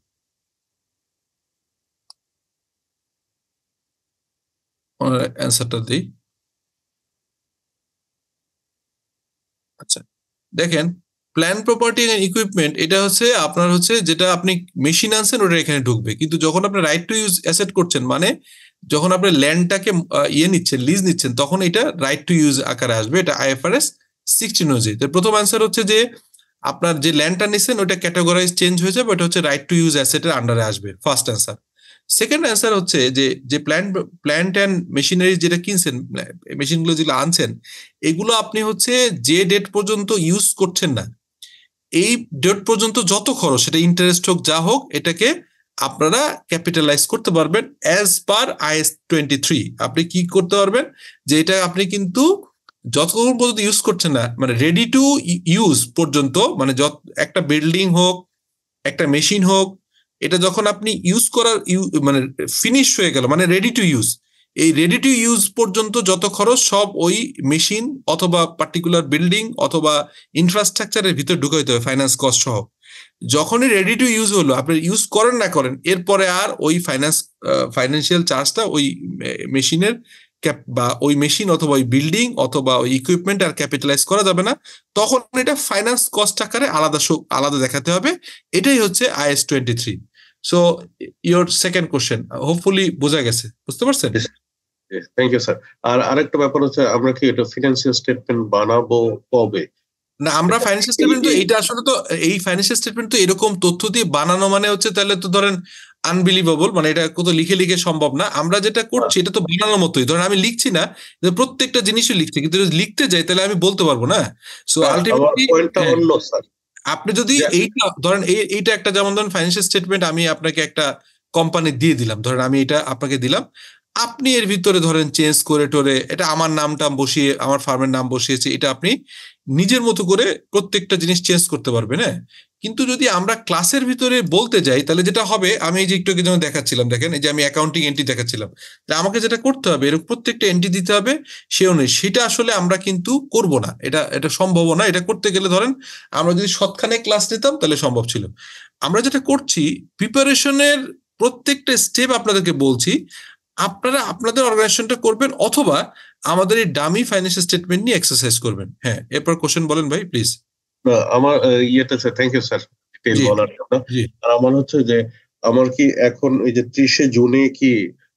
অ্যান্সারটা দিই। আচ্ছা দেখেন, প্ল্যান প্রপার্টি এন্ড ইকুইপমেন্ট, এটা হচ্ছে আপনার হচ্ছে যেটা আপনি মেশিন আনছেন ওটা এখানে ঢুকবে, কিন্তু যখন আপনি রাইট টু ইউজ অ্যাসেট করছেন, মানে যখন আপনি ল্যান্ডটাকে নিচ্ছেন, লিজ নিচ্ছেন, তখন এটা রাইট টু ইউজ আকারে আসবে, এটা IFRS 16 অনুযায়ী। তো প্রথম অ্যান্সার হচ্ছে যে আপনার যে ল্যান্ডটা নিচ্ছেন ওটা ক্যাটাগরাইজ চেঞ্জ হয়ে যাবে, ওটা হচ্ছে রাইট টু ইউজ অ্যাসেটের আন্ডারে আসবে, ফার্স্ট অ্যান্সার। সেকেন্ড অ্যান্সার হচ্ছে যে প্ল্যান্ট অ্যান্ড মেশিনারি যেটা কিনছেন, মেশিনগুলো যেগুলো আনছেন, এগুলো আপনি হচ্ছে যে ডেট পর্যন্ত ইউজ করছেন না, এই ডেট পর্যন্ত যত খরচ, সেটা ইন্টারেস্ট হোক যা হোক, এটাকে আপনারা ক্যাপিটালাইজ করতে পারবেন অ্যাজ পার IAS 23। আপনি কি করতে পারবেন, যে এটা আপনি কিন্তু যতক্ষণ পর্যন্ত ইউজ করছেন না, মানে রেডি টু ইউজ পর্যন্ত, মানে একটা বিল্ডিং হোক, একটা মেশিন হোক, এটা যখন আপনি ইউজ করার মানে ফিনিশ হয়ে গেল, মানে রেডি টু ইউজ, এই রেডি টু ইউজ পর্যন্ত যত খরচ সব ওই মেশিন অথবা পার্টিকুলার বিল্ডিং অথবা ইনফ্রাস্ট্রাকচারের ভিতর ঢুকাইতে হবে ফাইন্যান্স কস্ট সহ। যখনই রেডি টু ইউজ হলো, আপনি ইউজ করেন না করেন, এরপরে আর ওই ফাইন্যান্সিয়াল চার্জটা ওই মেশিনের বা ওই মেশিন অথবা ওই বিল্ডিং অথবা ওই ইকুইপমেন্ট আর ক্যাপিটালাইজ করা যাবে না। তখন এটা ফাইন্যান্স কস্ট আকারে আলাদা দেখাতে হবে। এটাই হচ্ছে IAS 23। So your second question hopefully বোঝা গেছে, বুঝতে পারছেন? Thank you sir. আর আরেকটা ব্যাপার হচ্ছে, আমরা কি এটা ফিনান্সিয়াল স্টেটমেন্ট বানাবো কবে? না, আমরা ফাইন্যান্সিয়াল স্টেটমেন্ট তো এইটা আসলে তো এই ফাইন্যান্সিয়াল স্টেটমেন্ট তো এরকম তথ্য দিয়ে বানানো মানে হচ্ছে তাহলে তো ধরেন আনবিলিভেবল, মানে এটা কত লিখে লিখে সম্ভব না। আমরা যেটা করছি এটা তো বানানোর মতোই। ধরেন আমি লিখছি না, প্রত্যেকটা জিনিসই লিখছি, কিন্তু যদি লিখতে যাই তাহলে আমি বলতে পারবো না। সো আলটিমেটলি আপনি যদি এইটা ধরেন এইটা একটা, যেমন ধরেন ফাইন্যান্সিয়াল স্টেটমেন্ট আমি আপনাকে একটা কোম্পানি দিয়ে দিলাম, ধরেন আমি এটা আপনাকে দিলাম, আপনি এর ভিতরে ধরেন চেঞ্জ করে টোরে এটা আমার নামটা বসিয়ে আমার ফার্মের নাম বসিয়েছি, এটা আপনি নিজের মতো করে প্রত্যেকটা জিনিস চেঞ্জ করতে পারবেন। হ্যাঁ, কিন্তু যদি আমরা ক্লাসের ভিতরে বলতে যাই তাহলে যেটা হবে, আমি এই যে একটু যেমন দেখাচ্ছিলাম, দেখেন এই যে আমি অ্যাকাউন্টিং এন্ট্রি দেখাচ্ছিলাম, আমাকে যেটা করতে হবে এরকম প্রত্যেকটা এন্ট্রি দিতে হবে সে অনুযায়ী, সেটা আসলে আমরা কিন্তু করব না, এটা সম্ভব না। এটা করতে গেলে ধরেন আমরা যদি সৎখানে ক্লাস নিতাম তাহলে সম্ভব ছিল। আমরা যেটা করছি প্রিপারেশনের প্রত্যেকটা স্টেপ আপনাদেরকে বলছি, আপনারা আপনাদের অর্গানাইজেশনটা করবেন অথবা আমাদের এই ডামি ফাইন্যান্সিয়াল স্টেটমেন্ট নিয়ে এক্সারসাইজ করবেন। হ্যাঁ, এরপর কোশ্চেন বলেন ভাই প্লিজ। আমার ইয়েতে sir, thank you sir detail বলার জন্য। আর আমার হচ্ছে যে আমার কি এখন ওই যে 30 জুনে কি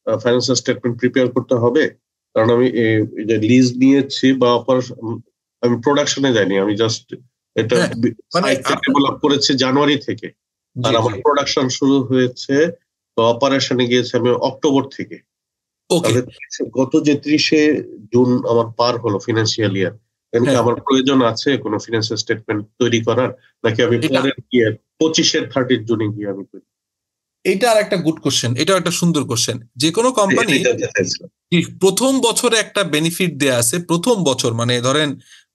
ফাইন্যান্সিয়াল স্টেটমেন্ট প্রিপেয়ার করতে হবে? কারণ আমি এই যে লিজ নিয়েছি বা আমি প্রোডাকশনে যাইনি, আমি জাস্ট এটা ডেভেলপ করেছি জানুয়ারি থেকে, আর আমার প্রোডাকশন শুরু হয়েছে বা অপারেশনে গিয়েছে আমি অক্টোবর থেকে। গত যে 30 জুন আমার পার হলো ফিনান্সিয়াল ইয়ার, আমার প্রয়োজন আছে কোনো ফিনান্সিয়াল স্টেটমেন্ট তৈরি করার, নাকি আমি পরের ইয়ার 25-এর 30 জুনে গিয়ে আমি করি? এটা আর একটা গুড কোশ্চেন, এটা একটা সুন্দর কোশ্চেন। যে কোনো কোম্পানি প্রথম বছরে একটা বেনিফিট দেয়া আছে। প্রথম বছর মানে ধরেন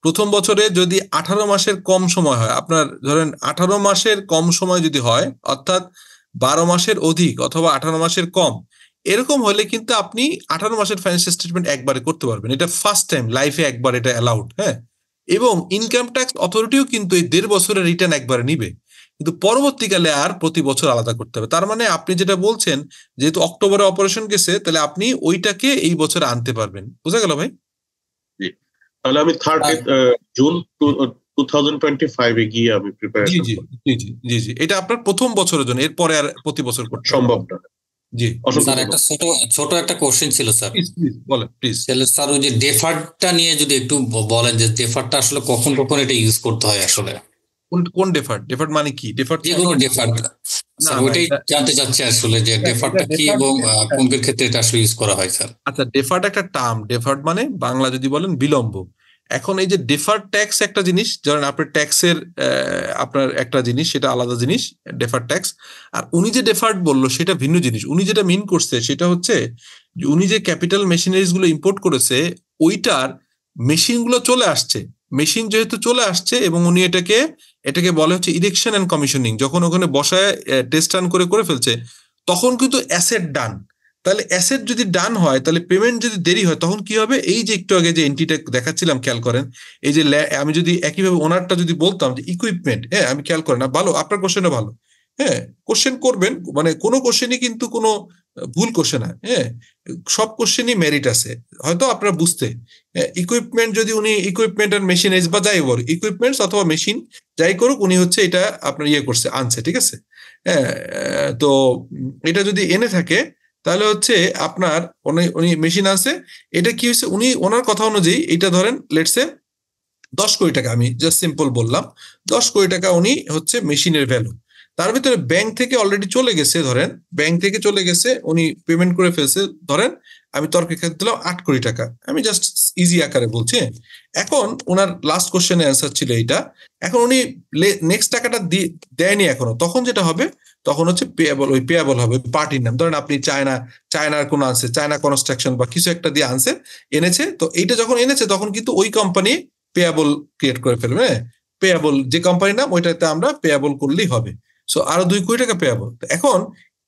প্রথম বছরে যদি 18 মাসের কম সময় হয়, আপনার ধরেন 18 মাসের কম সময় যদি হয়, অর্থাৎ 12 মাসের অধিক অথবা 18 মাসের কম, এরকম হলে কিন্তু আপনি 18 মাসের ফাইন্যান্সিয়াল স্টেটমেন্ট একবারে করতে পারবেন। এটা ফার্স্ট টাইম লাইফে একবার এটা অ্যালাউড। হ্যাঁ, এবং ইনকাম ট্যাক্স অথরিটিও কিন্তু এই 1.5 বছরের রিটার্ন একবারে নিবে, কিন্তু পরবর্তীকালে আর প্রতি বছর আলাদা করতে হবে। তার মানে আপনি যেটা বলছেন, যেহেতু অক্টোবরে অপারেশন গেছে, তাহলে আপনি ওইটাকে এই বছর আনতে পারবেন। বুঝা গেল ভাই? তাহলে আমি 30 জুন 2025 এ গিয়ে আমি প্রিপারেশন করব। জি, এটা আপনার প্রথম বছরের জন্য, এরপরে আর প্রতি বছর করতে সম্ভব না। জি স্যার, একটা ছোট একটা কোশ্চেন ছিল স্যার। বলেন প্লিজ। তাহলে স্যার ওই যে ডেফার্ডটা নিয়ে যদি একটু বলেন, যে ডেফার্ডটা আসলে কখন এটা ইউজ করতে হয় আসলে? কোন ডেফার্ড মানে কি? ডেফার্ড যে কোনো ডেফার্ড স্যার, ওইটাই জানতে চাচ্ছি আসলে, যে ডেফার্ডটা কি এবং কোন ক্ষেত্রে এটা আসলে ইউজ করা হয় স্যার? আচ্ছা, ডেফার্ড একটা টার্ম। ডেফার্ড মানে বাংলা যদি বলেন বিলম্ব। এখন এই যে ডেফার্ড ট্যাক্স একটা জিনিস, ধরেন আপনার ট্যাক্সের আপনার একটা জিনিস, সেটা আলাদা জিনিস ডেফার্ড ট্যাক্স। আর উনি যে ডেফার্ড বললো সেটা ভিন্ন জিনিস। উনি যেটা মিন করছে সেটা হচ্ছে উনি যে ক্যাপিটাল মেশিনারিজ গুলো ইম্পোর্ট করেছে, ওইটার মেশিন গুলো চলে আসছে। মেশিন যেহেতু চলে আসছে এবং উনি এটাকে বলে হচ্ছে ইরেকশন এন্ড কমিশনিং, যখন ওখানে বসায় টেস্ট রান করে ফেলছে, তখন কিন্তু অ্যাসেট ডান। তাহলে অ্যাসেট যদি ডান হয়, তাহলে পেমেন্ট যদি দেরি হয়, তখন কি হবে? এই যে একটু আগে যে এন্ট্রিটা দেখাচ্ছিলাম, খেয়াল করেন, এই যে আমি যদি একইভাবে ওনারটা যদি বলতাম যে ইকুইপমেন্ট, হ্যাঁ আমি খেয়াল করেন না, ভালো আপনার কোশ্চেনটা ভালো। হ্যাঁ, কোশ্চেন করবেন, মানে কোনো কোশ্চেনই কিন্তু কোনো ভুল কোশ্চেন হয়। হ্যাঁ, সব কোশ্চেনই মেরিট আছে, হয়তো আপনারা বুঝতে। ইকুইপমেন্ট যদি উনি ইকুইপমেন্ট আর মেশিনারিজ বা যাই বল, ইকুইপমেন্টস অথবা মেশিন যাই করুক, উনি হচ্ছে এটা আপনার করছে, আনছে, ঠিক আছে। হ্যাঁ, তো এটা যদি এনে থাকে তাহলে হচ্ছে আপনার উনি মেশিন আছে, এটা কি হয়েছে, উনি ওনার কথা অনুযায়ী এটা ধরেন লেটসে 10 কোটি টাকা, আমি জাস্ট সিম্পল বললাম 10 কোটি টাকা উনি হচ্ছে মেশিনের ভ্যালু। তার ভিতরে ব্যাংক থেকে অলরেডি চলে গেছে, ধরেন ব্যাংক থেকে চলে গেছে, উনি পেমেন্ট করে ফেলছে, ধরেন আমি তর্কের ক্ষেত্রে দিলাম 8 কোটি টাকা, আমি জাস্ট ইজি আকারে বলছি। এখন ওনার লাস্ট কোশ্চেনের অ্যান্সার ছিল এইটা। এখন উনি নেক্সট টাকাটা দেয়নি এখনো, তখন যেটা হবে, তখন হচ্ছে পেয়াবল হবে পার্টির নাম। ধরেন আপনি চায়নার কোন আনছে, চায়না কনস্ট্রাকশন বা কিছু একটা দিয়ে এনেছে, তো এইটা যখন এনেছে তখন কিন্তু ওই কোম্পানি পেয়াবল ক্রিয়েট করে ফেলবে। পেয়াবল যে কোম্পানির নাম, ওইটাতে আমরা পেয়াবল করলেই হবে। সো আরো 2 কোটি টাকা পেয়াবল। এখন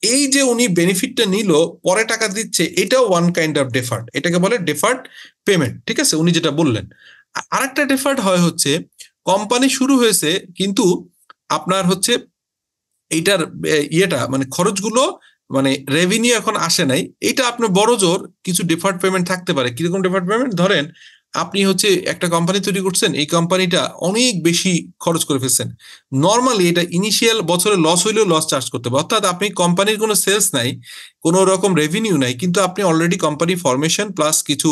এই যে উনি বেনিফিটটা নিল পরে টাকা দিচ্ছে, এটাও ওয়ান কাইন্ড অফ ডেফার্ড, এটাকে বলে ডেফার্ড পেমেন্ট। ঠিক আছে, উনি যেটা বললেন। আরেকটা ডেফার্ড হয় হচ্ছে কোম্পানি শুরু হয়েছে কিন্তু আপনার হচ্ছে এইটার ইয়েটা মানে খরচগুলো মানে রেভিনিউ এখন আসে নাই, এটা আপনার বড় জোর কিছু ডিফার্ড পেমেন্ট থাকতে পারে। কিরকম ডিফার্ড পেমেন্ট? ধরেন আপনি হচ্ছে একটা কোম্পানি তৈরি করছেন, এই কোম্পানিটা অনেক বেশি খরচ করে ফেলছেন, নর্মালি এটা ইনিশিয়াল বছরে লস হইলেও লস চার্জ করতে হবে। অর্থাৎ আপনি কোম্পানির কোনো সেলস নাই, কোনো রকম রেভিনিউ নাই, কিন্তু আপনি অলরেডি কোম্পানি ফরমেশন প্লাস কিছু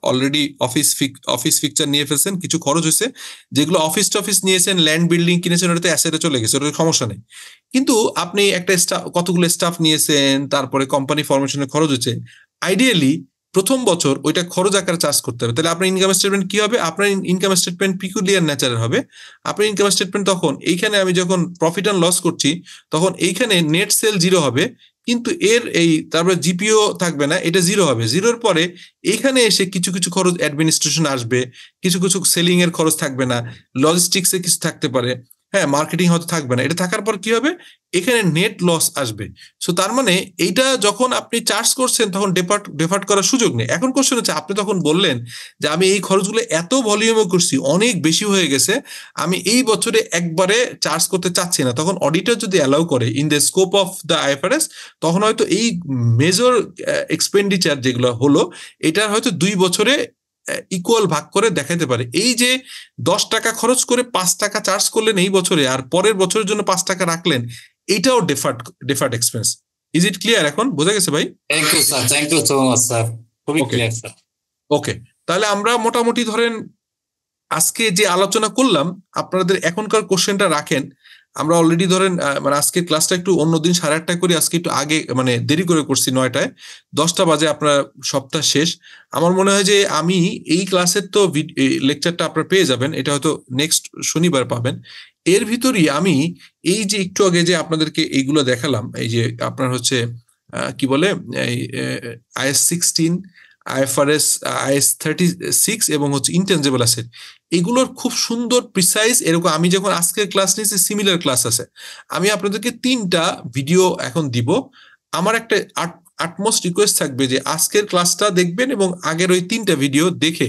অলরেডি অফিস ফিকচার নিয়ে ফেলছেন, কিছু খরচ হয়েছে, যেগুলো অফিস টফিস নিয়েছেন, ল্যান্ড বিল্ডিং কিনেছেন, ওটাতে অ্যাসেটে চলে গেছে, ওটার সমস্যা নেই। কিন্তু আপনি একটা কতগুলো স্টাফ নিয়েছেন, তারপরে কোম্পানি ফরমেশনের খরচ হচ্ছে, আইডিয়ালি প্রথম বছর ওইটা খরচ আকারে চার্জ করতে হবে। তাহলে আপনার ইনকাম স্টেটমেন্ট কি হবে? আপনার ইনকাম স্টেটমেন্ট পিকুলিয়ার নেচারের হবে। আপনার ইনকাম স্টেটমেন্ট তখন এইখানে আমি যখন প্রফিট অ্যান্ড লস করছি তখন এইখানে নেট সেল 0 হবে, কিন্তু এর এই তারপরে জিপিও থাকবে না, এটা 0 হবে। 0-র পরে এইখানে এসে কিছু কিছু খরচ অ্যাডমিনিস্ট্রেশন আসবে, কিছু কিছু সেলিং এর খরচ থাকবে না, লজিস্টিক্সে কিছু থাকতে পারে, হ্যাঁ মার্কেটিং হয়তো থাকবে না। এটা থাকার পর কি হবে? এখানে নেট লস আসবে। সো তার মানে এইটা যখন আপনি চার্জ করছেন তখন ডেফার্ট করার সুযোগ নেই। এখন কোশ্চেন হচ্ছে, আপনি তখন বললেন যে আমি এই খরচগুলো এত ভলিউমে করছি, অনেক বেশি হয়ে গেছে, আমি এই বছরে একবারে চার্জ করতে চাচ্ছি না। তখন অডিটর যদি অ্যালাউ করে in the scope of the IFRS, তখন হয়তো এই মেজর এক্সপেন্ডিচার যেগুলো হলো এটা হয়তো 2 বছরে ইকুয়াল ভাগ করে দেখাতে পারে। এই যে 10 টাকা খরচ করে 5 টাকা চার্জ করলেন এই বছরে, আর পরের বছরের জন্য 5 টাকা রাখলেন, এইটাও deferred expense. Is it clear? এখন বোঝা গেছে ভাই? Thank you sir, thank you so much sir, খুবই ক্লিয়ার স্যার। ওকে, তাহলে আমরা মোটামুটি ধরেন আজকে যে আলোচনা করলাম, আপনাদের এখনকার কোশ্চেনটা রাখেন। আমরা অলরেডি ধরেন মানে আজকে ক্লাসটা একটু অন্যদিন 8:30 করি, আজকে একটু আগে মানে দেরি করে করছি, 9টায়, 10টা বাজে আপনার সপ্তাহ শেষ। আমার মনে হয় যে আমি এই ক্লাসের তো লেকচারটা আপনারা পেয়ে যাবেন, এটা হয়তো নেক্সট শনিবার পাবেন। এর ভিতরই আমি এই যে একটু আগে যে আপনাদেরকে এইগুলো দেখালাম, এই যে আপনার হচ্ছে কি বলে IAS 16, IFRS IAS 36 এবং হচ্ছে ইনটেনজিবল অ্যাসেট, এগুলোর খুব সুন্দর প্রিসাইজ এরকম আমি যখন আজকের ক্লাস নিয়েছি সিমিলার ক্লাস আছে। আমি আপনাদেরকে 3টা ভিডিও এখন দিব। আমার একটা আটমোস্ট রিকোয়েস্ট থাকবে যে আজকের ক্লাসটা দেখবেন এবং আগের ওই 3টা ভিডিও দেখে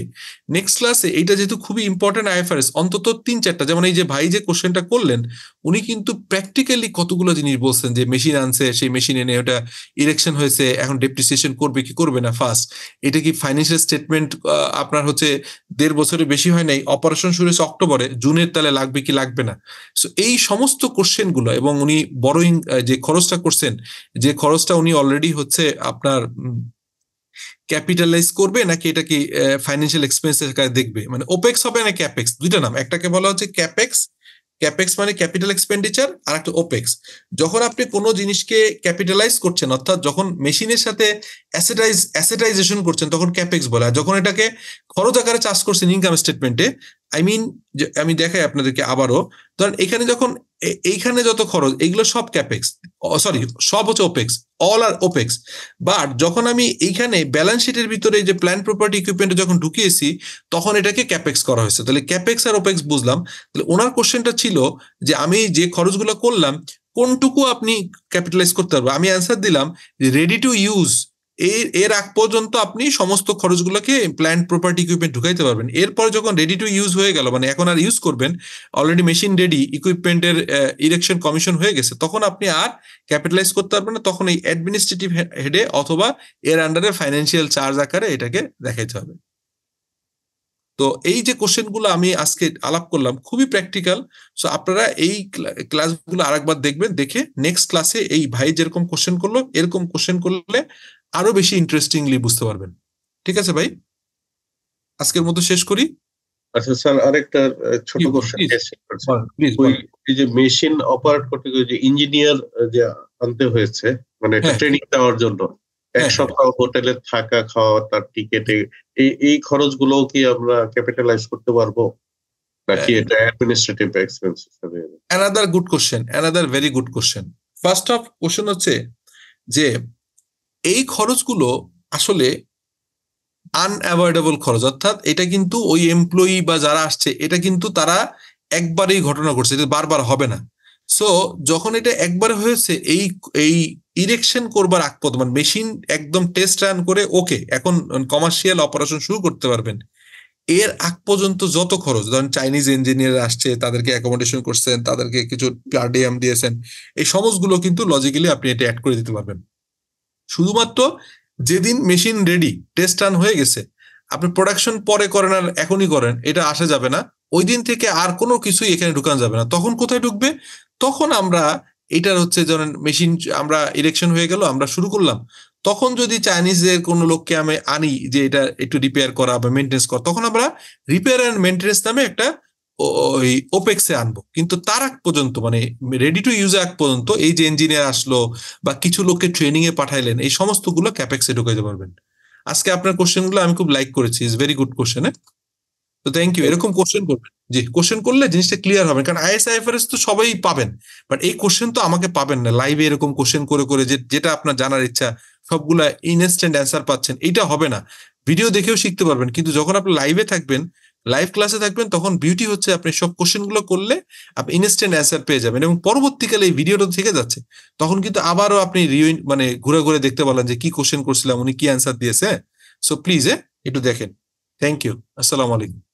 নেক্সট ক্লাসে এইটা যেহেতু খুবই ইম্পর্টেন্ট আইএফআরএস, অন্তত 3-4টা, যেমন এই যে ভাই যে কোশ্চেনটা করলেন উনি কিন্তু প্র্যাকটিক্যালি কতগুলো জিনিস বলছেন, যে মেশিন আনছে, সেই মেশিন এনে ওটা ইরেকশন হয়েছে, এখন ডেপ্রিসিয়েশন করবে কি করবে না, ফার্স্ট এটা কি ফাইন্যান্সিয়াল স্টেটমেন্ট আপনার হচ্ছে 1.5 বছরে বেশি হয় নাই, অপারেশন শুরু হয়েছে অক্টোবরে, জুনের তাহলে লাগবে কি লাগবে না। সো এই সমস্ত কোশ্চেন গুলো, এবং উনি বড়োইং যে খরচটা করছেন, যে খরচটা উনি অলরেডি হচ্ছে আপনার ক্যাপিটালাইজ করবে নাকি এটা কি ফাইন্যান্সিয়াল এক্সপেন্সের কাছে দেখবে, মানে ওপেক্স হবে না ক্যাপেক্স, দুইটা নাম, একটাকে বলা হচ্ছে ক্যাপেক্স, ক্যাপেক্স মানে ক্যাপিটাল এক্সপেন্ডিচার, আর একটা ওপেক্স। যখন আপনি কোনো জিনিসকে ক্যাপিটালাইজ করছেন, অর্থাৎ যখন মেশিনের সাথে অ্যাসেটাইজেশন করছেন, তখন ক্যাপেক্স বলে। আর যখন এটাকে খরচ আকারে চার্জ করছেন ইনকাম স্টেটমেন্টে, আমি দেখাই আপনাদেরকে আবারও, ধরেন এখানে যখন এইখানে যত খরচ এগুলো সব ক্যাপেক্স, সরি সব হচ্ছে opex, all are opex. But যখন আমি এইখানে ব্যালেন্স শিটের ভিতরে যে প্ল্যান প্রপার্টি ইকুইপমেন্ট যখন ঢুকিয়েছি, তখন এটাকে ক্যাপেক্স করা হয়েছে। তাহলে ক্যাপেক্স আর ওপেক্স বুঝলাম। তাহলে ওনার কোশ্চেনটা ছিল যে আমি যে খরচগুলো করলাম কোনটুকু আপনি ক্যাপিটালাইজ করতে পারবো। আমি অ্যান্সার দিলাম রেডি টু ইউজ, এর আগ পর্যন্ত আপনি সমস্ত খরচগুলোকে প্ল্যান্ট প্রপার্টি ইকুইপমেন্ট ঢুকাইতে পারবেন। এরপরে যখন রেডি টু ইউজ হয়ে গেল, মানে এখন আর ইউজ করবেন, অলরেডি মেশিন রেডি, ইকুইপমেন্টের ইরেকশন কমিশন হয়ে গেছে, তখন আপনি আর ক্যাপিটালাইজ করতে পারবেন না, তখন এই অ্যাডমিনিস্ট্রেটিভ হেডে অথবা এর আন্ডারে ফাইন্যান্সিয়াল চার্জ আকারে এটাকে দেখাইতে হবে। তো এই যে কোশ্চেনগুলো আমি আজকে আলাপ করলাম খুবই প্র্যাকটিক্যাল। সো আপনারা এই ক্লাসগুলো আরেকবার দেখবেন, দেখে নেক্সট ক্লাসে এই ভাই যেরকম কোশ্চেন করলো এরকম কোশ্চেন করলে আরো বেশি ইন্টারেস্টিংলি বুঝতে পারবেন। ঠিক আছে ভাই, আজকের মতো শেষ করি। আচ্ছা স্যার, আরেকটা ছোট কোশ্চেন, এই যে মেশিন অপারেট করতে যে ইঞ্জিনিয়ার যে আনতে হয়েছে, মানে ট্রেনিং দেওয়ার জন্য, এক সপ্তাহ হোটেলে থাকা খাওয়া, তার টিকেটে, এই খরচগুলো কি আমরা ক্যাপিটালাইজ করতে পারবো নাকি এটা অ্যাডমিনিস্ট্রেটিভ এক্সপেন্স হিসেবে? Another good question, another very good question. First of question হচ্ছে যে এই খরচগুলো আসলে আনঅ্যাভয়েডেবল খরচ, অর্থাৎ এটা কিন্তু ওই এমপ্লয়ি বা যারা আসছে এটা কিন্তু তারা একবারেই ঘটনা করছে, এটা বারবার হবে না। সো যখন এটা একবার হয়েছে, এই এই ইরেকশন করবার আগ পর্যন্ত মানে মেশিন একদম টেস্ট রান করে ওকে এখন কমার্শিয়াল অপারেশন শুরু করতে পারবেন, এর আগ পর্যন্ত যত খরচ, ধরেন চাইনিজ ইঞ্জিনিয়ার আসছে, তাদেরকে অ্যাকোমোডেশন করছেন, তাদেরকে কিছু পারডিএম দিয়েছেন, এই সমস্তগুলো কিন্তু লজিক্যালি আপনি এটা অ্যাড করে দিতে পারবেন। শুধুমাত্র যেদিন মেশিন রেডি টেস্ট রান হয়ে গেছে, আপনি প্রোডাকশন পরে করেন আর এখনই করেন, এটা আসা যাবে না। ওই দিন থেকে আর কোনো কিছুই এখানে ঢুকানো যাবে না। তখন কোথায় ঢুকবে? তখন আমরা এটার হচ্ছে ধরেন মেশিন আমরা ইলেকশন হয়ে গেল, আমরা শুরু করলাম, তখন যদি চাইনিজের কোনো লোককে আমি আনি যে এটা একটু রিপেয়ার করা বা মেনটেন্স করা, তখন আমরা রিপেয়ার অ্যান্ড মেনটেন্স নামে একটা ওই ওপেক্সে আনবো। কিন্তু তার আগ পর্যন্ত মানে রেডি টু ইউজ আগ পর্যন্ত এই যে ইঞ্জিনিয়ার আসলো বা কিছু লোককে ট্রেনিং এ পাঠাইলেন, এই সমস্তগুলো ক্যাপেক্সে ঢুকাইতে পারবেন। আজকে আপনার কোশ্চেন গুলো আমি খুব লাইক করেছি, ইজ ভেরি গুড কোশ্চেন। তো থ্যাংক ইউ। এরকম কোশ্চেন করবেন, জি কোশ্চেন করলে জিনিসটা ক্লিয়ার হবে, কারণ আইএসআইএফআরএস তো সবাই পাবেন, বাট এই কোশ্চেন তো আমাকে পাবেন না লাইভে এরকম কোশ্চেন করে করে, যেটা আপনার জানার ইচ্ছা সবগুলা ইনস্ট্যান্ট অ্যান্সার পাচ্ছেন, এইটা হবে না। ভিডিও দেখেও শিখতে পারবেন, কিন্তু যখন আপনি লাইভে থাকবেন, লাইভ ক্লাসে থাকবেন, তখন বিউটি হচ্ছে আপনি সব কোশ্চেন গুলো করলে আপনি ইনস্ট্যান্ট অ্যান্সার পেয়ে যাবেন, এবং পরবর্তীকালে এই ভিডিওটা থেকে যাচ্ছে, তখন কিন্তু আবারও আপনি মানে ঘুরে ঘুরে দেখতে পারলেন যে কি কোশ্চেন করছিলাম, উনি কি অ্যান্সার দিয়েছে। সো প্লিজ একটু দেখেন। Thank you. আসসালামু আলাইকুম।